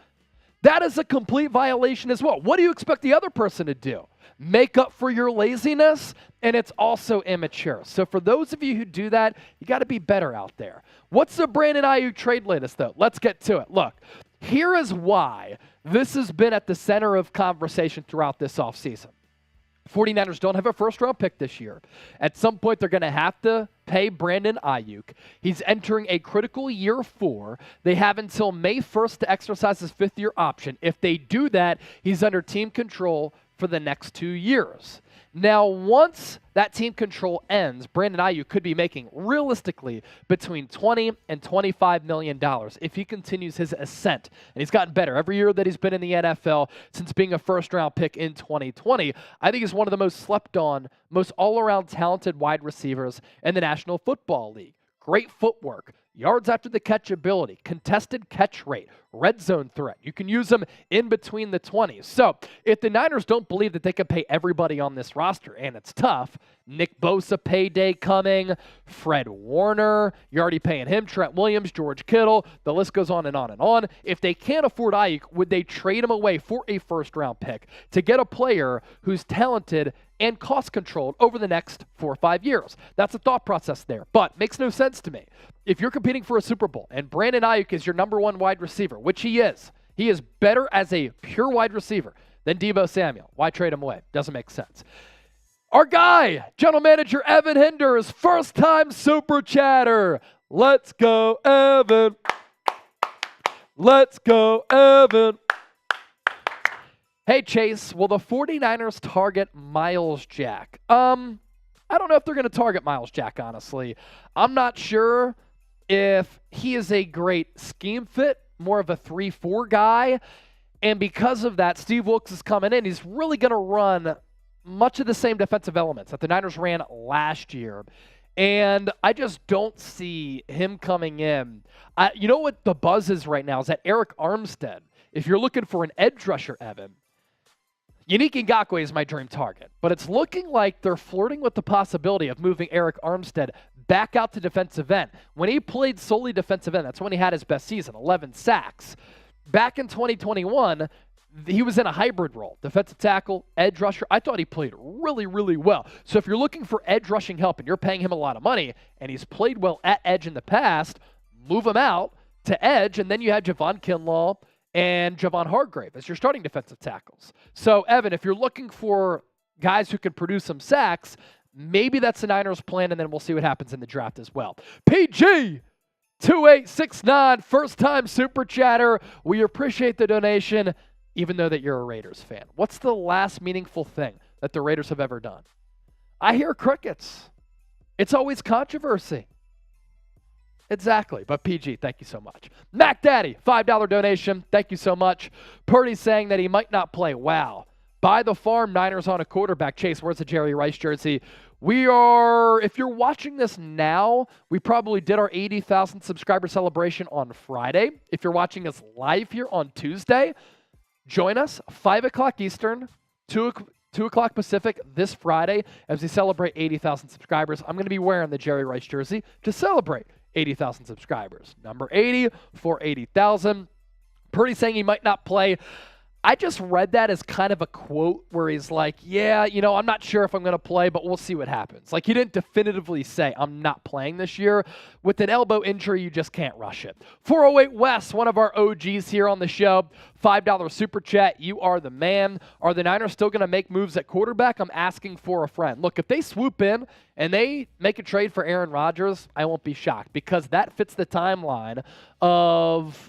That is a complete violation as well. What do you expect the other person to do? Make up for your laziness? And it's also immature. So for those of you who do that, you got to be better out there. What's the Brandon Aiyuk trade latest, though? Let's get to it. Look, here is why this has been at the center of conversation throughout this offseason. 49ers don't have a first-round pick this year. At some point, they're going to have to pay Brandon Aiyuk. He's entering a critical year 4. They have until May 1st to exercise his 5th-year option. If they do that, he's under team control for the next 2 years. Now, once that team control ends, Brandon Aiyuk could be making, realistically, between $20 and $25 million if he continues his ascent. And he's gotten better every year that he's been in the NFL since being a first-round pick in 2020. I think he's one of the most slept-on, most all-around talented wide receivers in the National Football League. Great footwork, yards after the catch ability, contested catch rate, red zone threat. You can use them in between the 20s. So if the Niners don't believe that they can pay everybody on this roster, and it's tough, Nick Bosa payday coming, Fred Warner, you're already paying him, Trent Williams, George Kittle, the list goes on and on and on. If they can't afford Aiyuk, would they trade him away for a first-round pick to get a player who's talented and cost-controlled over the next 4 or 5 years? That's a thought process there, but makes no sense to me. If you're competing for a Super Bowl and Brandon Aiyuk is your number 1 wide receiver, which he is better as a pure wide receiver than Deebo Samuel. Why trade him away? Doesn't make sense. Our guy, General Manager Evan Hinders, first-time Super Chatter. Let's go, Evan. Let's go, Evan. Hey, Chase, will the 49ers target Miles Jack? I don't know if they're going to target Miles Jack, honestly. I'm not sure if he is a great scheme fit, more of a 3-4 guy. And because of that, Steve Wilkes is coming in. He's really going to run much of the same defensive elements that the Niners ran last year. And I just don't see him coming in. You know what the buzz is right now is that Eric Armstead, if you're looking for an edge rusher, Evan, Yannick Ngakoue is my dream target. But it's looking like they're flirting with the possibility of moving Eric Armstead back out to defensive end. When he played solely defensive end, that's when he had his best season, 11 sacks. Back in 2021, he was in a hybrid role, defensive tackle, edge rusher. I thought he played really, really well. So if you're looking for edge rushing help and you're paying him a lot of money and he's played well at edge in the past, move him out to edge, and then you have Javon Kinlaw and Javon Hargrave as your starting defensive tackles. So, Evan, if you're looking for guys who can produce some sacks, maybe that's the Niners' plan, and then we'll see what happens in the draft as well. PG2869, first-time super chatter. We appreciate the donation, even though that you're a Raiders fan. What's the last meaningful thing that the Raiders have ever done? I hear crickets. It's always controversy. Exactly. But PG, thank you so much. Mac Daddy, $5 donation. Thank you so much. Purdy saying that he might not play. Wow. Buy the farm, Niners on a quarterback. Chase, where's the Jerry Rice jersey? We are, if you're watching this now, we probably did our 80,000 subscriber celebration on Friday. If you're watching us live here on Tuesday, join us, 5 o'clock Eastern, 2 o'clock Pacific this Friday as we celebrate 80,000 subscribers. I'm going to be wearing the Jerry Rice jersey to celebrate 80,000 subscribers. Number 80 for 80,000. Purdy saying he might not play. I just read that as kind of a quote where he's like, yeah, I'm not sure if I'm going to play, but we'll see what happens. Like, he didn't definitively say, I'm not playing this year. With an elbow injury, you just can't rush it. 408 Wes, one of our OGs here on the show, $5 super chat. You are the man. Are the Niners still going to make moves at quarterback? I'm asking for a friend. Look, if they swoop in and they make a trade for Aaron Rodgers, I won't be shocked because that fits the timeline of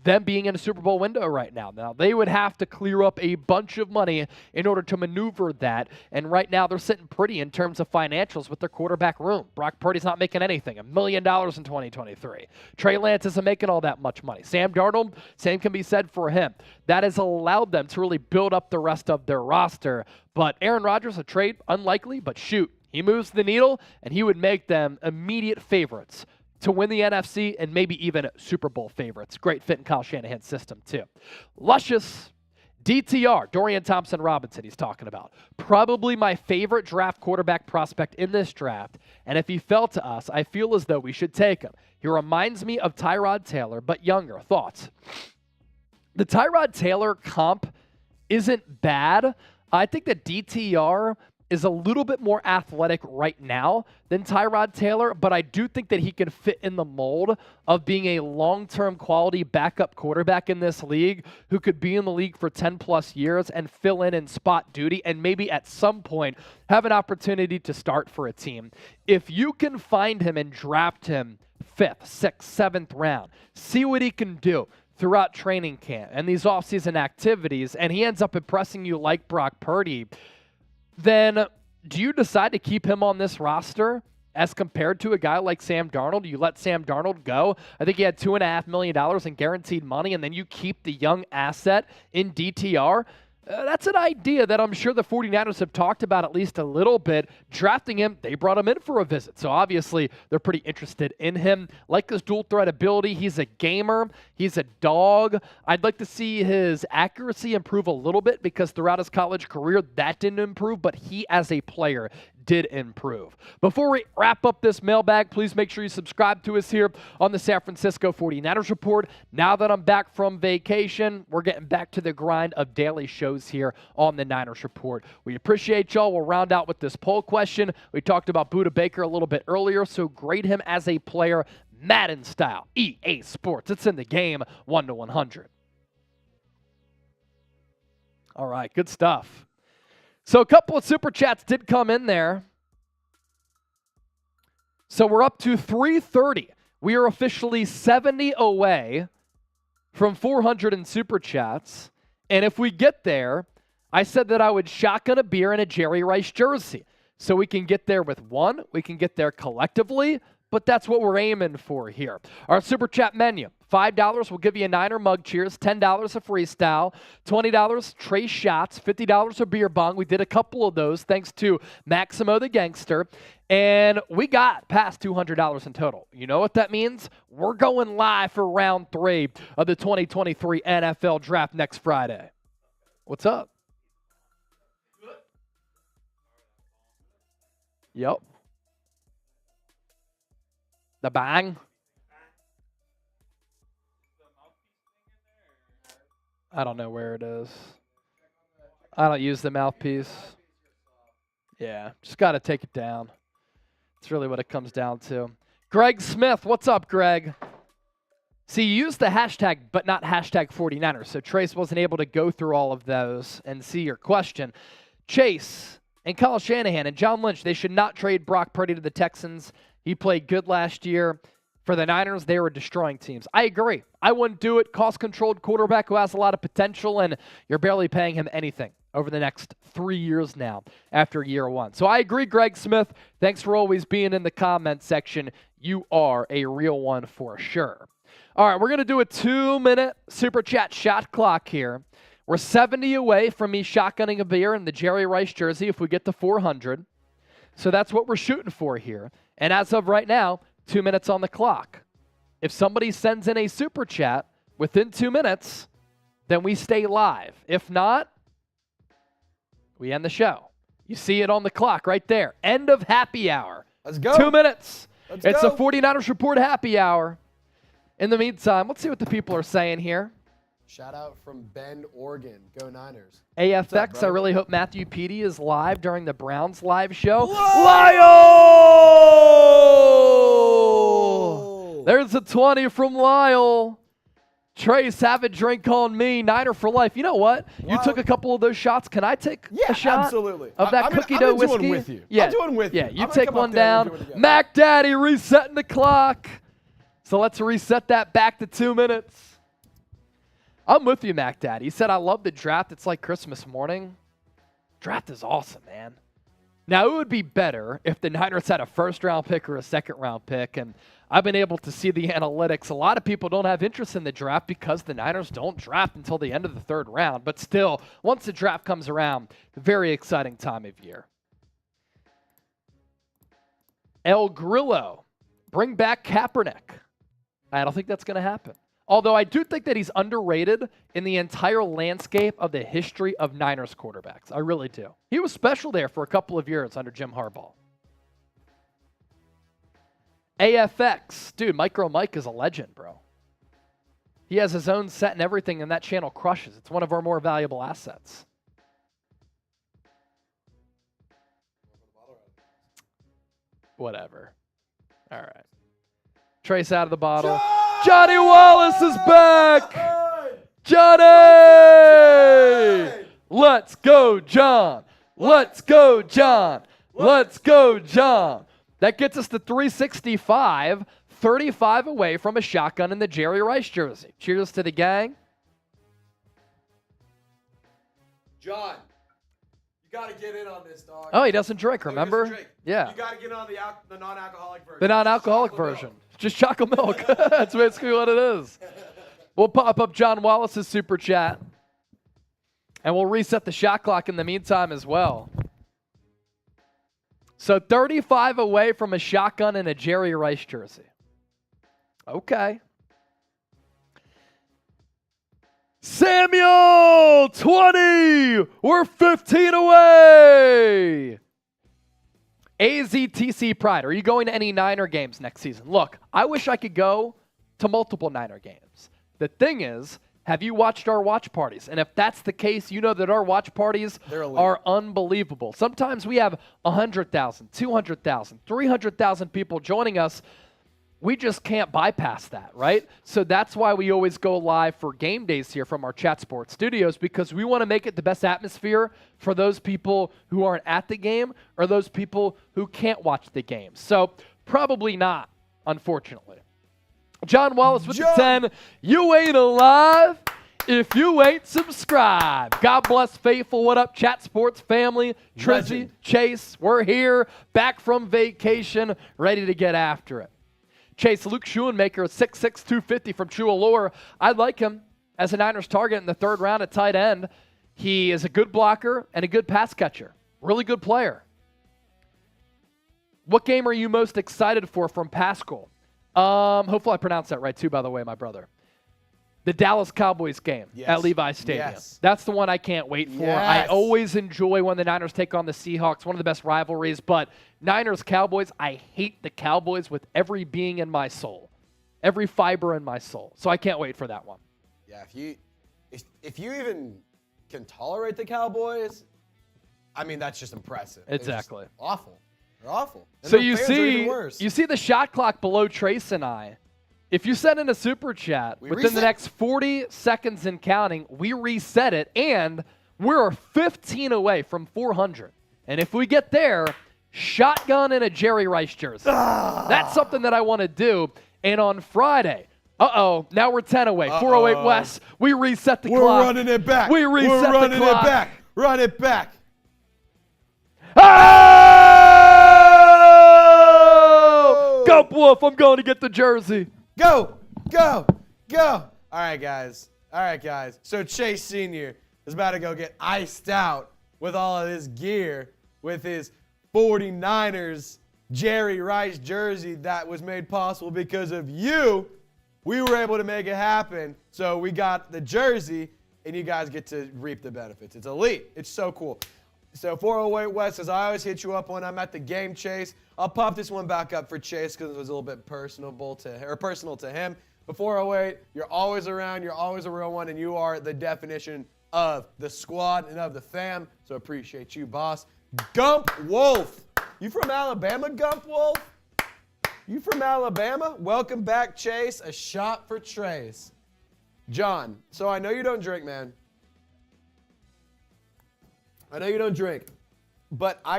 them being in a Super Bowl window right now. Now, they would have to clear up a bunch of money in order to maneuver that, and right now they're sitting pretty in terms of financials with their quarterback room. Brock Purdy's not making anything, $1 million in 2023. Trey Lance isn't making all that much money. Sam Darnold, same can be said for him. That has allowed them to really build up the rest of their roster, but Aaron Rodgers, a trade, unlikely, but shoot, he moves the needle, and he would make them immediate favorites to win the NFC and maybe even Super Bowl favorites. Great fit in Kyle Shanahan's system, too. Luscious DTR, Dorian Thompson-Robinson, he's talking about. Probably my favorite draft quarterback prospect in this draft, and if he fell to us, I feel as though we should take him. He reminds me of Tyrod Taylor, but younger. Thoughts? The Tyrod Taylor comp isn't bad. I think that DTR is a little bit more athletic right now than Tyrod Taylor, but I do think that he can fit in the mold of being a long-term quality backup quarterback in this league who could be in the league for 10-plus years and fill in spot duty and maybe at some point have an opportunity to start for a team. If you can find him and draft him 5th, 6th, 7th round, see what he can do throughout training camp and these offseason activities, and he ends up impressing you like Brock Purdy, then do you decide to keep him on this roster as compared to a guy like Sam Darnold? You let Sam Darnold go. I think he had $2.5 million in guaranteed money, and then you keep the young asset in DTR. That's an idea that I'm sure the 49ers have talked about at least a little bit. Drafting him, they brought him in for a visit. So obviously, they're pretty interested in him. Like his dual threat ability, he's a gamer. He's a dog. I'd like to see his accuracy improve a little bit because throughout his college career, that didn't improve, but he as a player did improve. Before we wrap up this mailbag, please make sure you subscribe to us here on the San Francisco 49ers Report. Now that I'm back from vacation, we're getting back to the grind of daily shows here on the Niners Report. We appreciate y'all. We'll round out with this poll question. We talked about Budda Baker a little bit earlier, so grade him as a player, Madden style, EA Sports. It's in the game, 1 to 100. All right, good stuff. So a couple of super chats did come in there. So we're up to 330. We are officially 70 away from 400 in super chats. And if we get there, I said that I would shotgun a beer in a Jerry Rice jersey. So we can get there with one, we can get there collectively, but that's what we're aiming for here. Our Super Chat menu, $5 will give you a Niner mug cheers, $10 a freestyle, $20 Trace shots, $50 a beer bong. We did a couple of those thanks to Maximo the Gangster, and we got past $200 in total. You know what that means? We're going live for round 3 of the 2023 NFL Draft next Friday. What's up? Yep. The bang. I don't know where it is. I don't use the mouthpiece. Yeah, just got to take it down. That's really what it comes down to. Greg Smith, what's up, Greg? See, you used the hashtag, but not hashtag 49ers, so Trace wasn't able to go through all of those and see your question. Chase and Kyle Shanahan and John Lynch, they should not trade Brock Purdy to the Texans. He played good last year. For the Niners, they were destroying teams. I agree. I wouldn't do it. Cost-controlled quarterback who has a lot of potential, and you're barely paying him anything over the next 3 years now after year 1. So I agree, Greg Smith. Thanks for always being in the comment section. You are a real one for sure. All right, we're going to do a 2-minute Super Chat shot clock here. We're 70 away from me shotgunning a beer in the Jerry Rice jersey if we get to 400. So that's what we're shooting for here. And as of right now, 2 minutes on the clock. If somebody sends in a Super Chat within 2 minutes, then we stay live. If not, we end the show. You see it on the clock right there. End of happy hour.
Let's go.
2 minutes.
It's
a 49ers Report happy hour. In the meantime, let's see what the people are saying here.
Shout out from Bend, Oregon. Go Niners.
AFX,
up,
I really hope Matthew Petey is live during the Browns live show.
Lyle!
There's a 20 from Lyle. Trace, have a drink on me. Niner for life. You know what? You took a couple of those shots. Can I take a shot
absolutely.
of that cookie dough whiskey?
I'm with you.
Yeah,
I'm doing with you.
Yeah, you take one down. Mac Daddy resetting the clock. So let's reset that back to 2 minutes. I'm with you, Mac Daddy. He said, I love the draft. It's like Christmas morning. Draft is awesome, man. Now, it would be better if the Niners had a first-round pick or a second-round pick, and I've been able to see the analytics. A lot of people don't have interest in the draft because the Niners don't draft until the end of the 3rd round. But still, once the draft comes around, very exciting time of year. El Grillo, bring back Kaepernick. I don't think that's going to happen. Although I do think that he's underrated in the entire landscape of the history of Niners quarterbacks. I really do. He was special there for a couple of years under Jim Harbaugh. AFX. Dude, Micro Mike is a legend, bro. He has his own set and everything, and that channel crushes. It's one of our more valuable assets. Whatever. All right. Trace out of the bottle. Johnny Wallace is back! Johnny! Let's go, John! Let's go, John! Let's go, John! That gets us to 365, 35 away from a shotgun in the Jerry Rice jersey. Cheers to the gang.
John, you got to get in on this, dog.
Oh, he doesn't drink, remember?
He doesn't drink.
Yeah.
You got to get on the non-alcoholic version.
The non-alcoholic version. Just chocolate milk. That's basically what it is. We'll pop up John Wallace's Super Chat. And we'll reset the shot clock in the meantime as well. So 35 away from a shotgun in a Jerry Rice jersey. Okay. Samuel, 20. We're 15 away. AZTC Pride, are you going to any Niner games next season? Look, I wish I could go to multiple Niner games. The thing is, have you watched our watch parties? And if that's the case, you know that our watch parties are unbelievable. Sometimes we have 100,000, 200,000, 300,000 people joining us. We just can't bypass that, right? So that's why we always go live for game days here from our Chat Sports studios, because we want to make it the best atmosphere for those people who aren't at the game or those people who can't watch the game. So probably not, unfortunately. John Wallace with the 10. You ain't alive if you ain't subscribed. God bless faithful. What up, Chat Sports family? Trizzy, Chase, we're here, back from vacation, ready to get after it. Chase, Luke Schoonmaker, 6'6", 250 from True Allure. I like him as a Niners target in the 3rd round at tight end. He is a good blocker and a good pass catcher. Really good player. What game are you most excited for from Pascal? Hopefully I pronounced that right too, by the way, my brother. The Dallas Cowboys game at Levi Stadium.
Yes.
That's the one I can't wait for.
Yes.
I always enjoy when the Niners take on the Seahawks, one of the best rivalries. But Niners-Cowboys, I hate the Cowboys with every being in my soul, every fiber in my soul. So I can't wait for that one.
Yeah, if you even can tolerate the Cowboys, I mean, that's just impressive.
Exactly.
They're just awful. They're awful. And
So
their fans are even worse.
you see the shot clock below Trace and I. If you send in a super chat within the next 40 seconds and counting, we reset it, and we're 15 away from 400. And if we get there, shotgun in a Jerry Rice jersey. That's something that I want to do. And on Friday, now we're 10 away. 408 West. We reset the clock.
We're running it back.
We reset
We're running
the clock.
it back. Run it back.
Oh! Gump Wolf, I'm going to get the jersey.
Go, go, go. All right, guys. So Chase Sr. is about to go get iced out with all of his gear with his 49ers Jerry Rice jersey that was made possible because of you. We were able to make it happen. So we got the jersey, and you guys get to reap the benefits. It's elite. It's so cool. So 408 West says, I always hit you up when I'm at the game, Chase. I'll pop this one back up for Chase because it was a little bit personal to him. But 408, you're always around. You're always a real one, and you are the definition of the squad and of the fam. So appreciate you, boss. Gump Wolf. You from Alabama, Gump Wolf? You from Alabama? Welcome back, Chase. A shot for Trace. John, so I know you don't drink, man. I know you don't drink. But I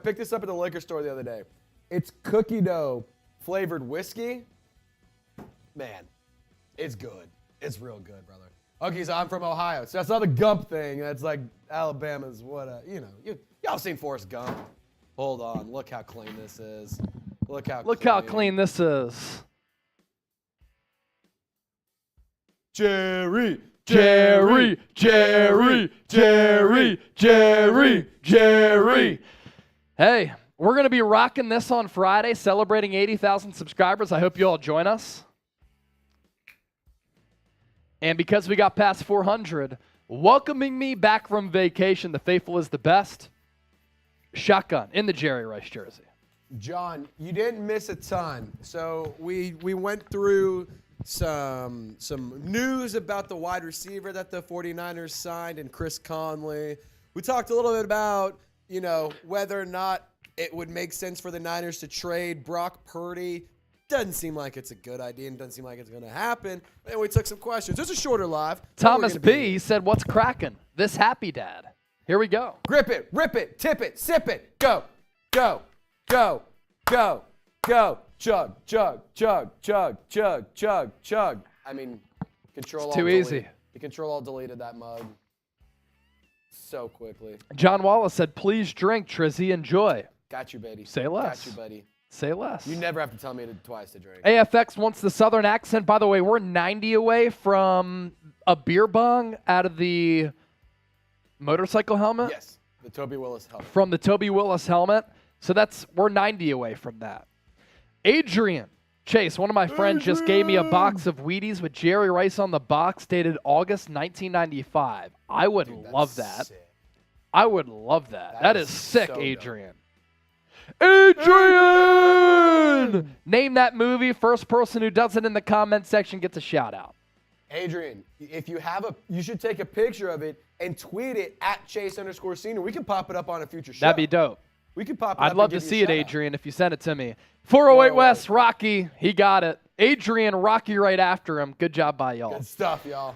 picked this up at the liquor store the other day. It's cookie dough flavored whiskey. Man, it's good. It's real good, brother. Okay, so I'm from Ohio. So that's not a Gump thing. That's like Alabama's y'all seen Forrest Gump. Hold on. Look how clean this is. Look how
clean this is.
Jerry.
Jerry. Hey, we're going to be rocking this on Friday, celebrating 80,000 subscribers. I hope you all join us. And because we got past 400, welcoming me back from vacation, the faithful is the best. Shotgun in the Jerry Rice jersey.
John, you didn't miss a ton. So we went through some news about the wide receiver that the 49ers signed and Chris Conley. We talked a little bit about, whether or not it would make sense for the Niners to trade Brock Purdy. Doesn't seem like it's a good idea and doesn't seem like it's going to happen. And we took some questions. It's a shorter live.
Thomas P. said, what's cracking? This happy dad. Here we go.
Grip it, rip it, tip it, sip it. Go, go, go, go, go. Chug, chug, chug, chug, chug, chug, chug. I mean, Control-Alt
too easy.
The Control-Alt deleted that mug so quickly.
John Wallace said, please drink, Trizzy, enjoy.
Got you, baby.
Say less.
Got you, buddy.
Say less.
You never have to tell me twice to drink.
AFX wants the southern accent. By the way, we're 90 away from a beer bong out of the motorcycle helmet.
Yes, the Toby Willis helmet.
From the Toby Willis helmet. So we're 90 away from that. Adrian. Chase, one of my friends just gave me a box of Wheaties with Jerry Rice on the box dated August 1995. I would love that.
Sick.
I would love that. That is sick,
so
Adrian. Adrian! Name that movie. First person who does it in the comment section gets a shout out.
Adrian, if you you should take a picture of it and tweet it at Chase_Senior. We can pop it up on a future show.
That'd be dope.
We could pop it up.
I'd love to see it, Adrian, if you send it to me. 408 West, Rocky. He got it. Adrian, Rocky right after him. Good job by y'all.
Good stuff, y'all.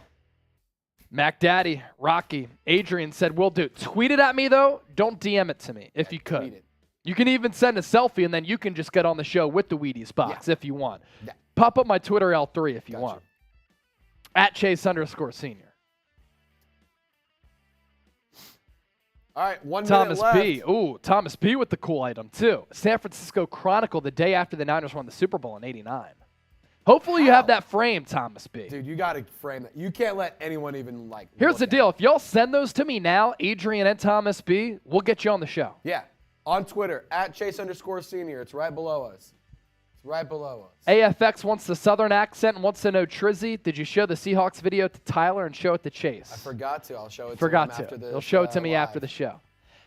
Mac Daddy, Rocky. Adrian said, will do. Tweet it at me, though. Don't DM it to me if you could.
Tweet it. You
can even send a selfie, and then you can just get on the show with the Wheaties box if you want.
Yeah.
Pop up my Twitter L3 if you want. At Chase_Senior.
All right, 1 minute
Thomas
left.
P. Ooh, Thomas P. with the cool item, too. San Francisco Chronicle the day after the Niners won the Super Bowl in '89. Hopefully you have that frame, Thomas B.
Dude, you got to frame that. You can't let anyone even, like,
Here's
look
the
at
deal. If y'all send those to me now, Adrian and Thomas B, we'll get you on the show.
Yeah. On Twitter, @Chase_senior. It's right below us. It's right below us.
AFX wants the Southern accent and wants to know, Trizzy, did you show the Seahawks video to Tyler and show it to Chase?
I forgot to. I'll show it to him
Forgot
after
to.
the
He'll show it to me
live.
after the show.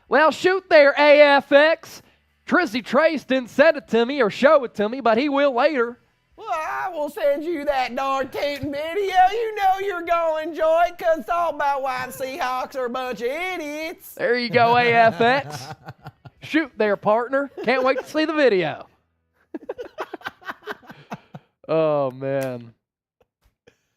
Well, shoot there, AFX. Trizzy Trace didn't send it to me or show it to me, but he will later.
Well, I will send you that darn tootin' video. You know you're going to enjoy it because it's all about why the Seahawks are a bunch of idiots.
There you go, AFX. Shoot there, partner. Can't wait to see the video. Oh, man.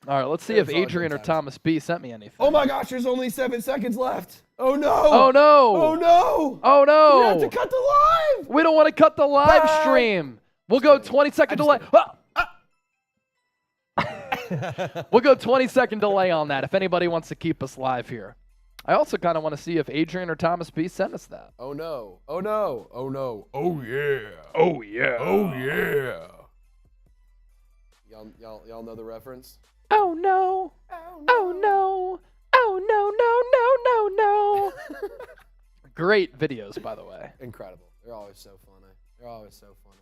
All right, let's see if Adrian or Thomas B sent me anything.
Oh, my gosh, there's only 7 seconds left. Oh, no.
Oh, no.
Oh, no.
Oh, no.
We have to cut the live.
We don't want to cut the live
Bye.
stream. We'll go 20-second delay. We'll go 20-second delay on that if anybody wants to keep us live here. I also kind of want to see if Adrian or Thomas B sent us that.
Oh, no. Oh, no. Oh, no. Oh, yeah.
Oh, yeah.
Oh, yeah. Y'all know the reference?
Oh, no. Oh, no. Oh, no, no, no, no, no. Great videos, by the way.
Incredible. They're always so funny. They're always so funny.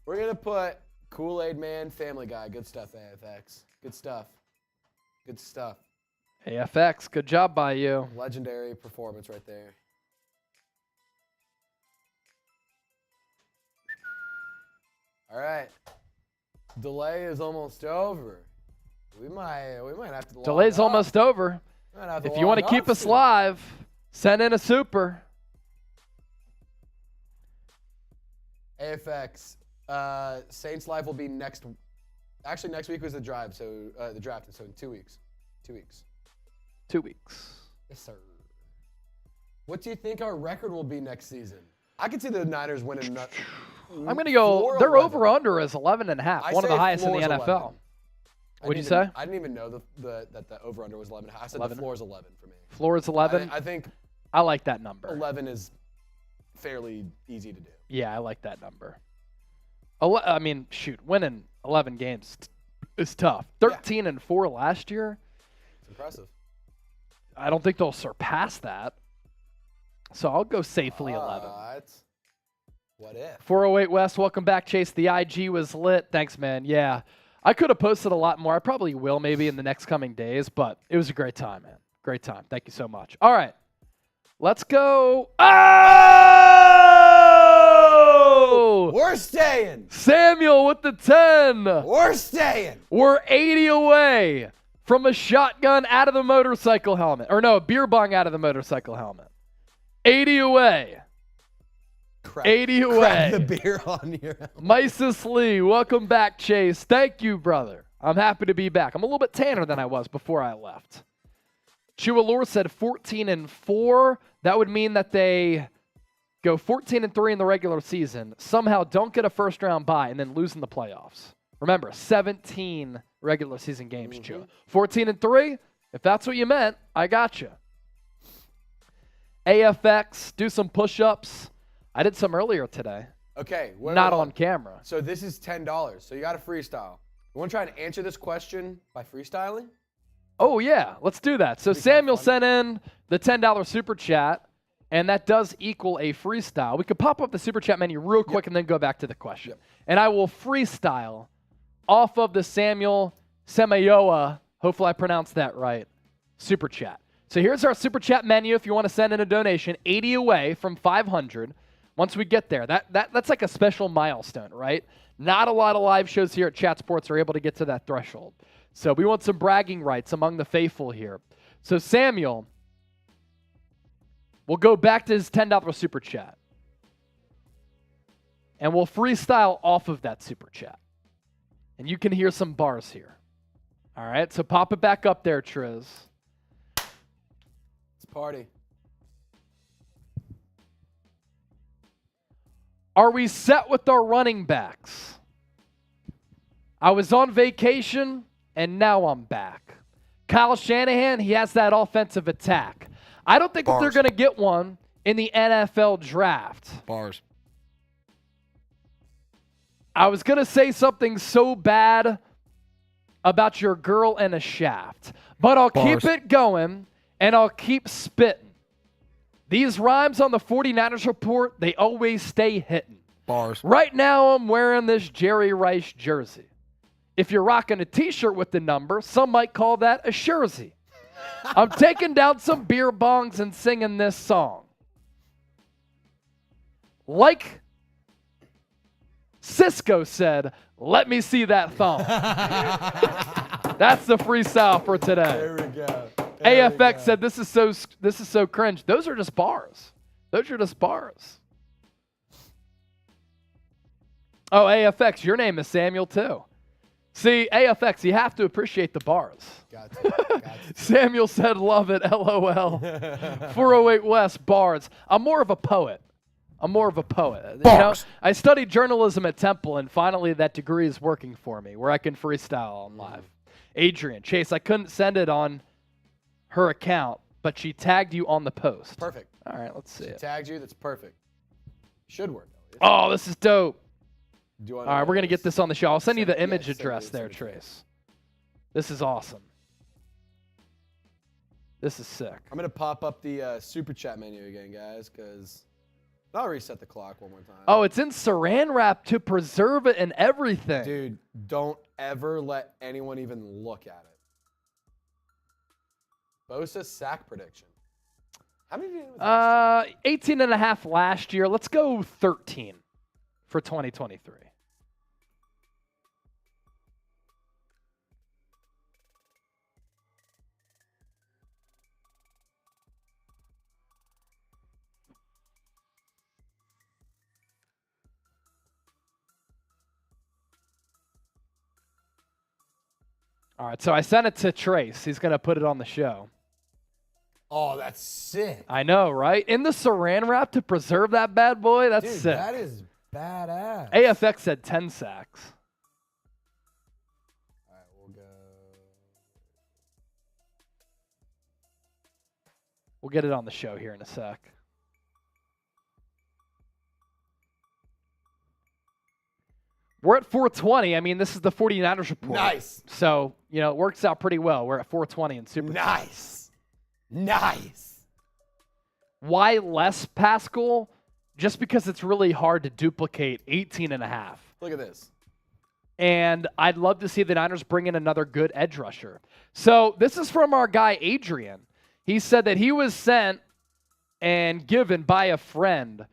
We're going to put Kool-Aid Man, Family Guy. Good stuff, AFX. Good stuff. Good stuff.
AFX, good job by you.
Legendary performance right there. All right. Delay is almost over. We might have to log
Delay's
off.
almost over. If you want to keep us live, send in a super.
AFX. Saints live will be next. Actually, next week was the drive, so the draft. So in 2 weeks. 2 weeks.
2 weeks.
Yes, sir. What do you think our record will be next season? I could see the Niners winning.
I'm going to go. Their over/under is 11.5, one of the highest in the NFL.
11.
What'd you say?
I didn't even know that the over/under was 11.5. I said
11?
the floor is 11 for me.
Floor is 11.
I think
I like that number.
11 is fairly easy to do.
Yeah, I like that number. I mean, shoot, winning 11 games is tough. 13-4 last year.
It's impressive.
I don't think they'll surpass that. So I'll go safely 11.
What if?
408 West, welcome back, Chase. The IG was lit. Thanks, man. Yeah, I could have posted a lot more. I probably will maybe in the next coming days, but it was a great time, man. Great time. Thank you so much. All right, let's go. Oh!
We're staying.
Samuel with the 10.
We're staying.
We're 80 away from a shotgun out of the motorcycle helmet. Or no, a beer bong out of the motorcycle helmet. 80 away. 80 away.
Crack the beer on your helmet.
Mysis Lee, welcome back, Chase. Thank you, brother. I'm happy to be back. I'm a little bit tanner than I was before I left. Chualor said 14-4. That would mean that they go 14-3 in the regular season, somehow don't get a first-round bye, and then lose in the playoffs. Remember, 17 regular season games, Chua. 14-3, if that's what you meant, I got you. AFX, do some push-ups. I did some earlier today.
Okay.
Not on camera.
So this is $10. So you got to freestyle. You want to try and answer this question by freestyling?
Oh, yeah. Let's do that. So Samuel sent in the $10 super chat, and that does equal a freestyle. We could pop up the super chat menu real quick and then go back to the question. And I will freestyle off of the Samuel Semayoa, hopefully I pronounced that right, super chat. So here's our super chat menu if you want to send in a donation, 80 away from 500. Once we get there, that's like a special milestone, right? Not a lot of live shows here at Chat Sports are able to get to that threshold. So we want some bragging rights among the faithful here. So Samuel, we'll go back to his $10 super chat. And we'll freestyle off of that super chat. And you can hear some bars here. All right, so pop it back up there, Triz.
It's party.
Are we set with our running backs? I was on vacation, and now I'm back. Kyle Shanahan, he has that offensive attack. I don't think that they're going to get one in the NFL draft.
Bars.
I was going to say something so bad about your girl and a shaft, but I'll keep it going and I'll keep spitting. These rhymes on the 49ers report, they always stay hitting.
Bars.
Right now, I'm wearing this Jerry Rice jersey. If you're rocking a t-shirt with the number, some might call that a jersey. I'm taking down some beer bongs and singing this song. Like Cisco said, let me see that thong. That's the freestyle for today.
There we go.
AFX said this is so cringe. Those are just bars. Those are just bars. Oh, AFX, your name is Samuel too. See, AFX, you have to appreciate the bars.
Got to.
Samuel said, love it, LOL. 408 West, bars. I'm more of a poet.
Bars.
You know, I studied journalism at Temple, and finally that degree is working for me, where I can freestyle on live. Adrian, Chase, I couldn't send it on her account, but she tagged you on the post.
Perfect.
All right, let's see
She
it.
tagged you. That's perfect. Should work, though.
Oh, this is dope.
All
All right, we're going to get this on the show. I'll send you the image
send
address
me
there,
the
Trace. This is awesome. This is sick.
I'm going to pop up the super chat menu again, guys, because I'll reset the clock one more time.
Oh, it's in saran wrap to preserve it and everything.
Dude, don't ever let anyone even look at it. Bosa sack prediction. How many did you do?
18 and a half last year. Let's go 13 for 2023. All right, so I sent it to Trace. He's going to put it on the show.
Oh, that's sick.
I know, right? In the saran wrap to preserve that bad boy, that's
Dude,
sick.
that is badass.
AFX said 10 sacks.
All right, we'll go.
We'll get it on the show here in a sec. We're at 420. I mean, this is the 49ers report.
Nice.
So, you know, it works out pretty well. We're at 420 in Super.
Nice. Nice.
Why less, Pascal? Just because it's really hard to duplicate 18 and a half.
Look at this.
And I'd love to see the Niners bring in another good edge rusher. So this is from our guy, Adrian. He said that he was sent and given by a friend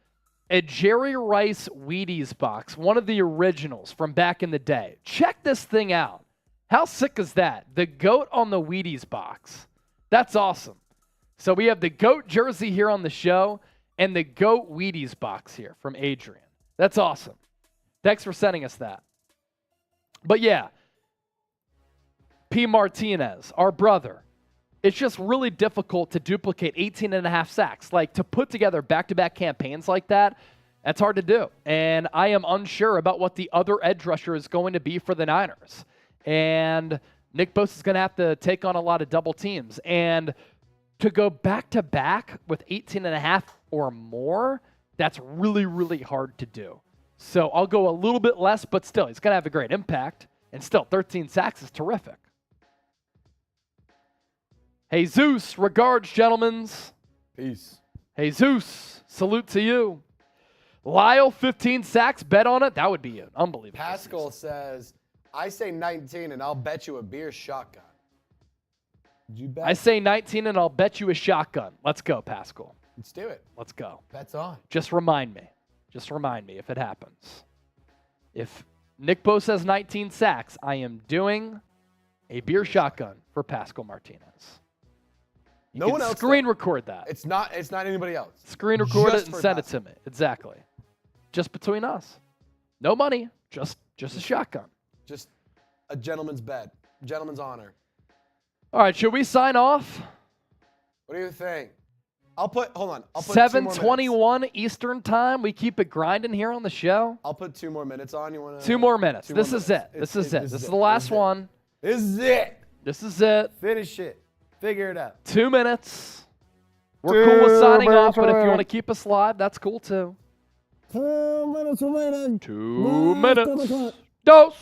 a Jerry Rice Wheaties box, one of the originals from back in the day. Check this thing out. How sick is that? The GOAT on the Wheaties box. That's awesome. So we have the GOAT jersey here on the show and the GOAT Wheaties box here from Adrian. That's awesome. Thanks for sending us that. But yeah, P. Martinez, our brother, it's just really difficult to duplicate 18 and a half sacks. Like, to put together back-to-back campaigns like that, that's hard to do. And I am unsure about what the other edge rusher is going to be for the Niners. And Nick Bosa is going to have to take on a lot of double teams. And to go back-to-back with 18 and a half or more, that's really, really hard to do. So I'll go a little bit less, but still, he's going to have a great impact. And still, 13 sacks is terrific. Jesus, regards, gentlemen.
Peace.
Jesus, salute to you. Lyle, 15 sacks, bet on it. That would be an unbelievable.
Pascal says, I say 19 and I'll bet you a beer shotgun. Did you bet?
I say 19 and I'll bet you a shotgun. Let's go, Pascal.
Let's do it.
Let's go.
Bet's on.
Just remind me. Just remind me if it happens. If Nick Bosa says 19 sacks, I am doing a beer shotgun for Pascal Martinez. You
No
can
one else.
screen record that.
It's not anybody else.
Screen record
Just
it and
for
send it
Pascal.
to me. Exactly. Just between us. No money. Just a shotgun.
Just a gentleman's bet. Gentleman's honor.
All right, should we sign off?
What do you think? I'll put
7:21 Eastern time. We keep it grinding here on the show.
I'll put 2 more minutes on. You want to?
2 more minutes.
Two more
This is
minutes.
it. This is it. This is the last one.
This is it.
This is it.
Finish it. Figure it out.
2 minutes. We're cool with signing off, but if you want to keep us live, that's cool too.
2 minutes remaining.
2 minutes. Dose.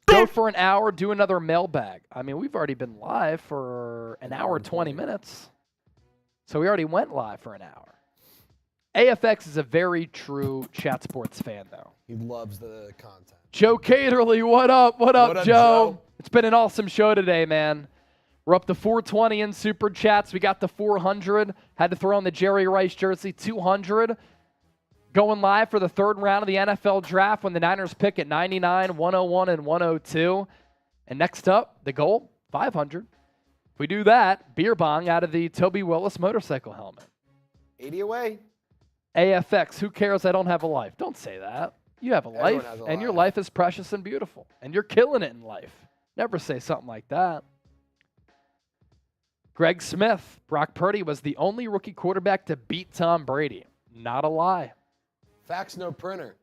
Go for an hour, do another mailbag. I mean, we've already been live for an hour, 20 minutes. So we already went live for an hour. AFX is a very true Chat Sports fan, though.
He loves the content.
Joe Caterly, what up? What up, Joe? It's been an awesome show today, man. We're up to 420 in Super Chats. We got to 400. Had to throw on the Jerry Rice jersey. 200. Going live for the third round of the NFL Draft when the Niners pick at 99, 101, and 102. And next up, the goal, 500. If we do that, beer bong out of the Toby Willis motorcycle helmet.
80 away.
AFX, who cares? I don't have a life. Don't say that. You have a life,
has a
and your
life.
life is precious and beautiful, and you're killing it in life. Never say something like that. Greg Smith, Brock Purdy was the only rookie quarterback to beat Tom Brady. Not a lie.
Facts, no printer.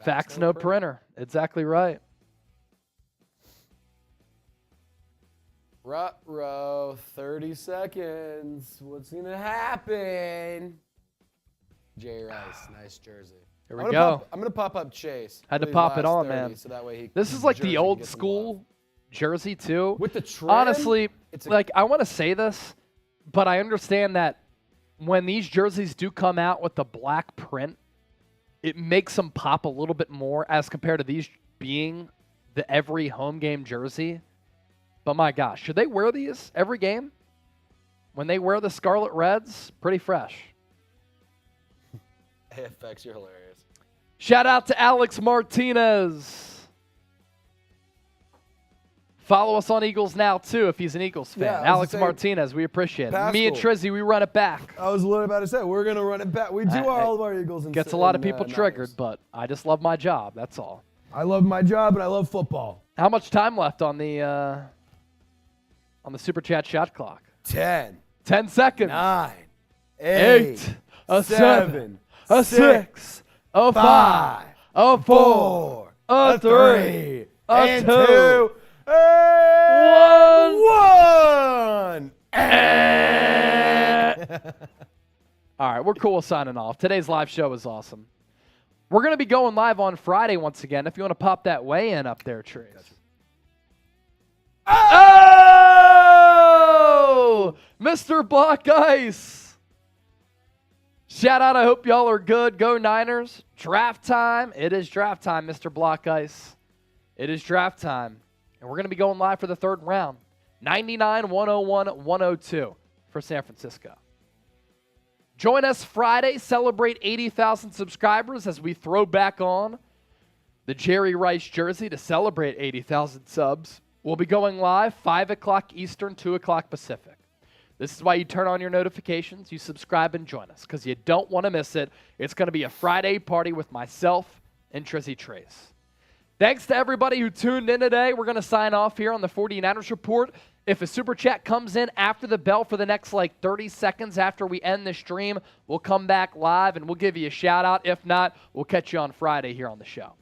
Facts, no printer. Exactly right.
Row, 30 seconds. What's going to happen? Jerry Rice, nice jersey.
Here we go.
I'm going to pop up Chase.
Had to
for these
pop it
last
on,
30,
man.
So that way
This is like
jersey
the old
gets some
school
love.
jersey, too.
With the trim,
Honestly,
it's
like, I want to say this, but I understand that when these jerseys do come out with the black print, it makes them pop a little bit more as compared to these being the every home game jersey. But my gosh, should they wear these every game? When they wear the Scarlet Reds, pretty fresh.
AFX, you're hilarious.
Shout out to Alex Martinez. Follow us on Eagles Now, too, if he's an Eagles fan.
Yeah,
Alex Martinez, we appreciate it. Me and
Pascal.
Trizzy, we run it back.
I was literally about to say, we're going to run it back. We do all of our Eagles.
Gets a lot of people triggered, but I just love my job. That's all.
I love my job, and I love football.
How much time left on the Super Chat shot clock?
10,
10 seconds.
9,
8, a 7, a 6, a 5,
5,
a 4, a 3, a 2,
and 1.
All right, we're cool with signing off. Today's live show was awesome. We're going to be going live on Friday once again if you want to pop that weigh-in up there, Trace.
Gotcha.
Oh! Mr. Black Ice. Shout out, I hope y'all are good. Go Niners. Draft time. It is draft time, Mr. Black Ice. It is draft time. And we're going to be going live for the third round. 99, 101, 102 for San Francisco. Join us Friday. Celebrate 80,000 subscribers as we throw back on the Jerry Rice jersey to celebrate 80,000 subs. We'll be going live 5 o'clock Eastern, 2 o'clock Pacific. This is why you turn on your notifications, you subscribe, and join us, because you don't want to miss it. It's going to be a Friday party with myself and Trizzy Trace. Thanks to everybody who tuned in today. We're going to sign off here on the 49ers Report. If a Super Chat comes in after the bell for the next, 30 seconds after we end the stream, we'll come back live and we'll give you a shout-out. If not, we'll catch you on Friday here on the show.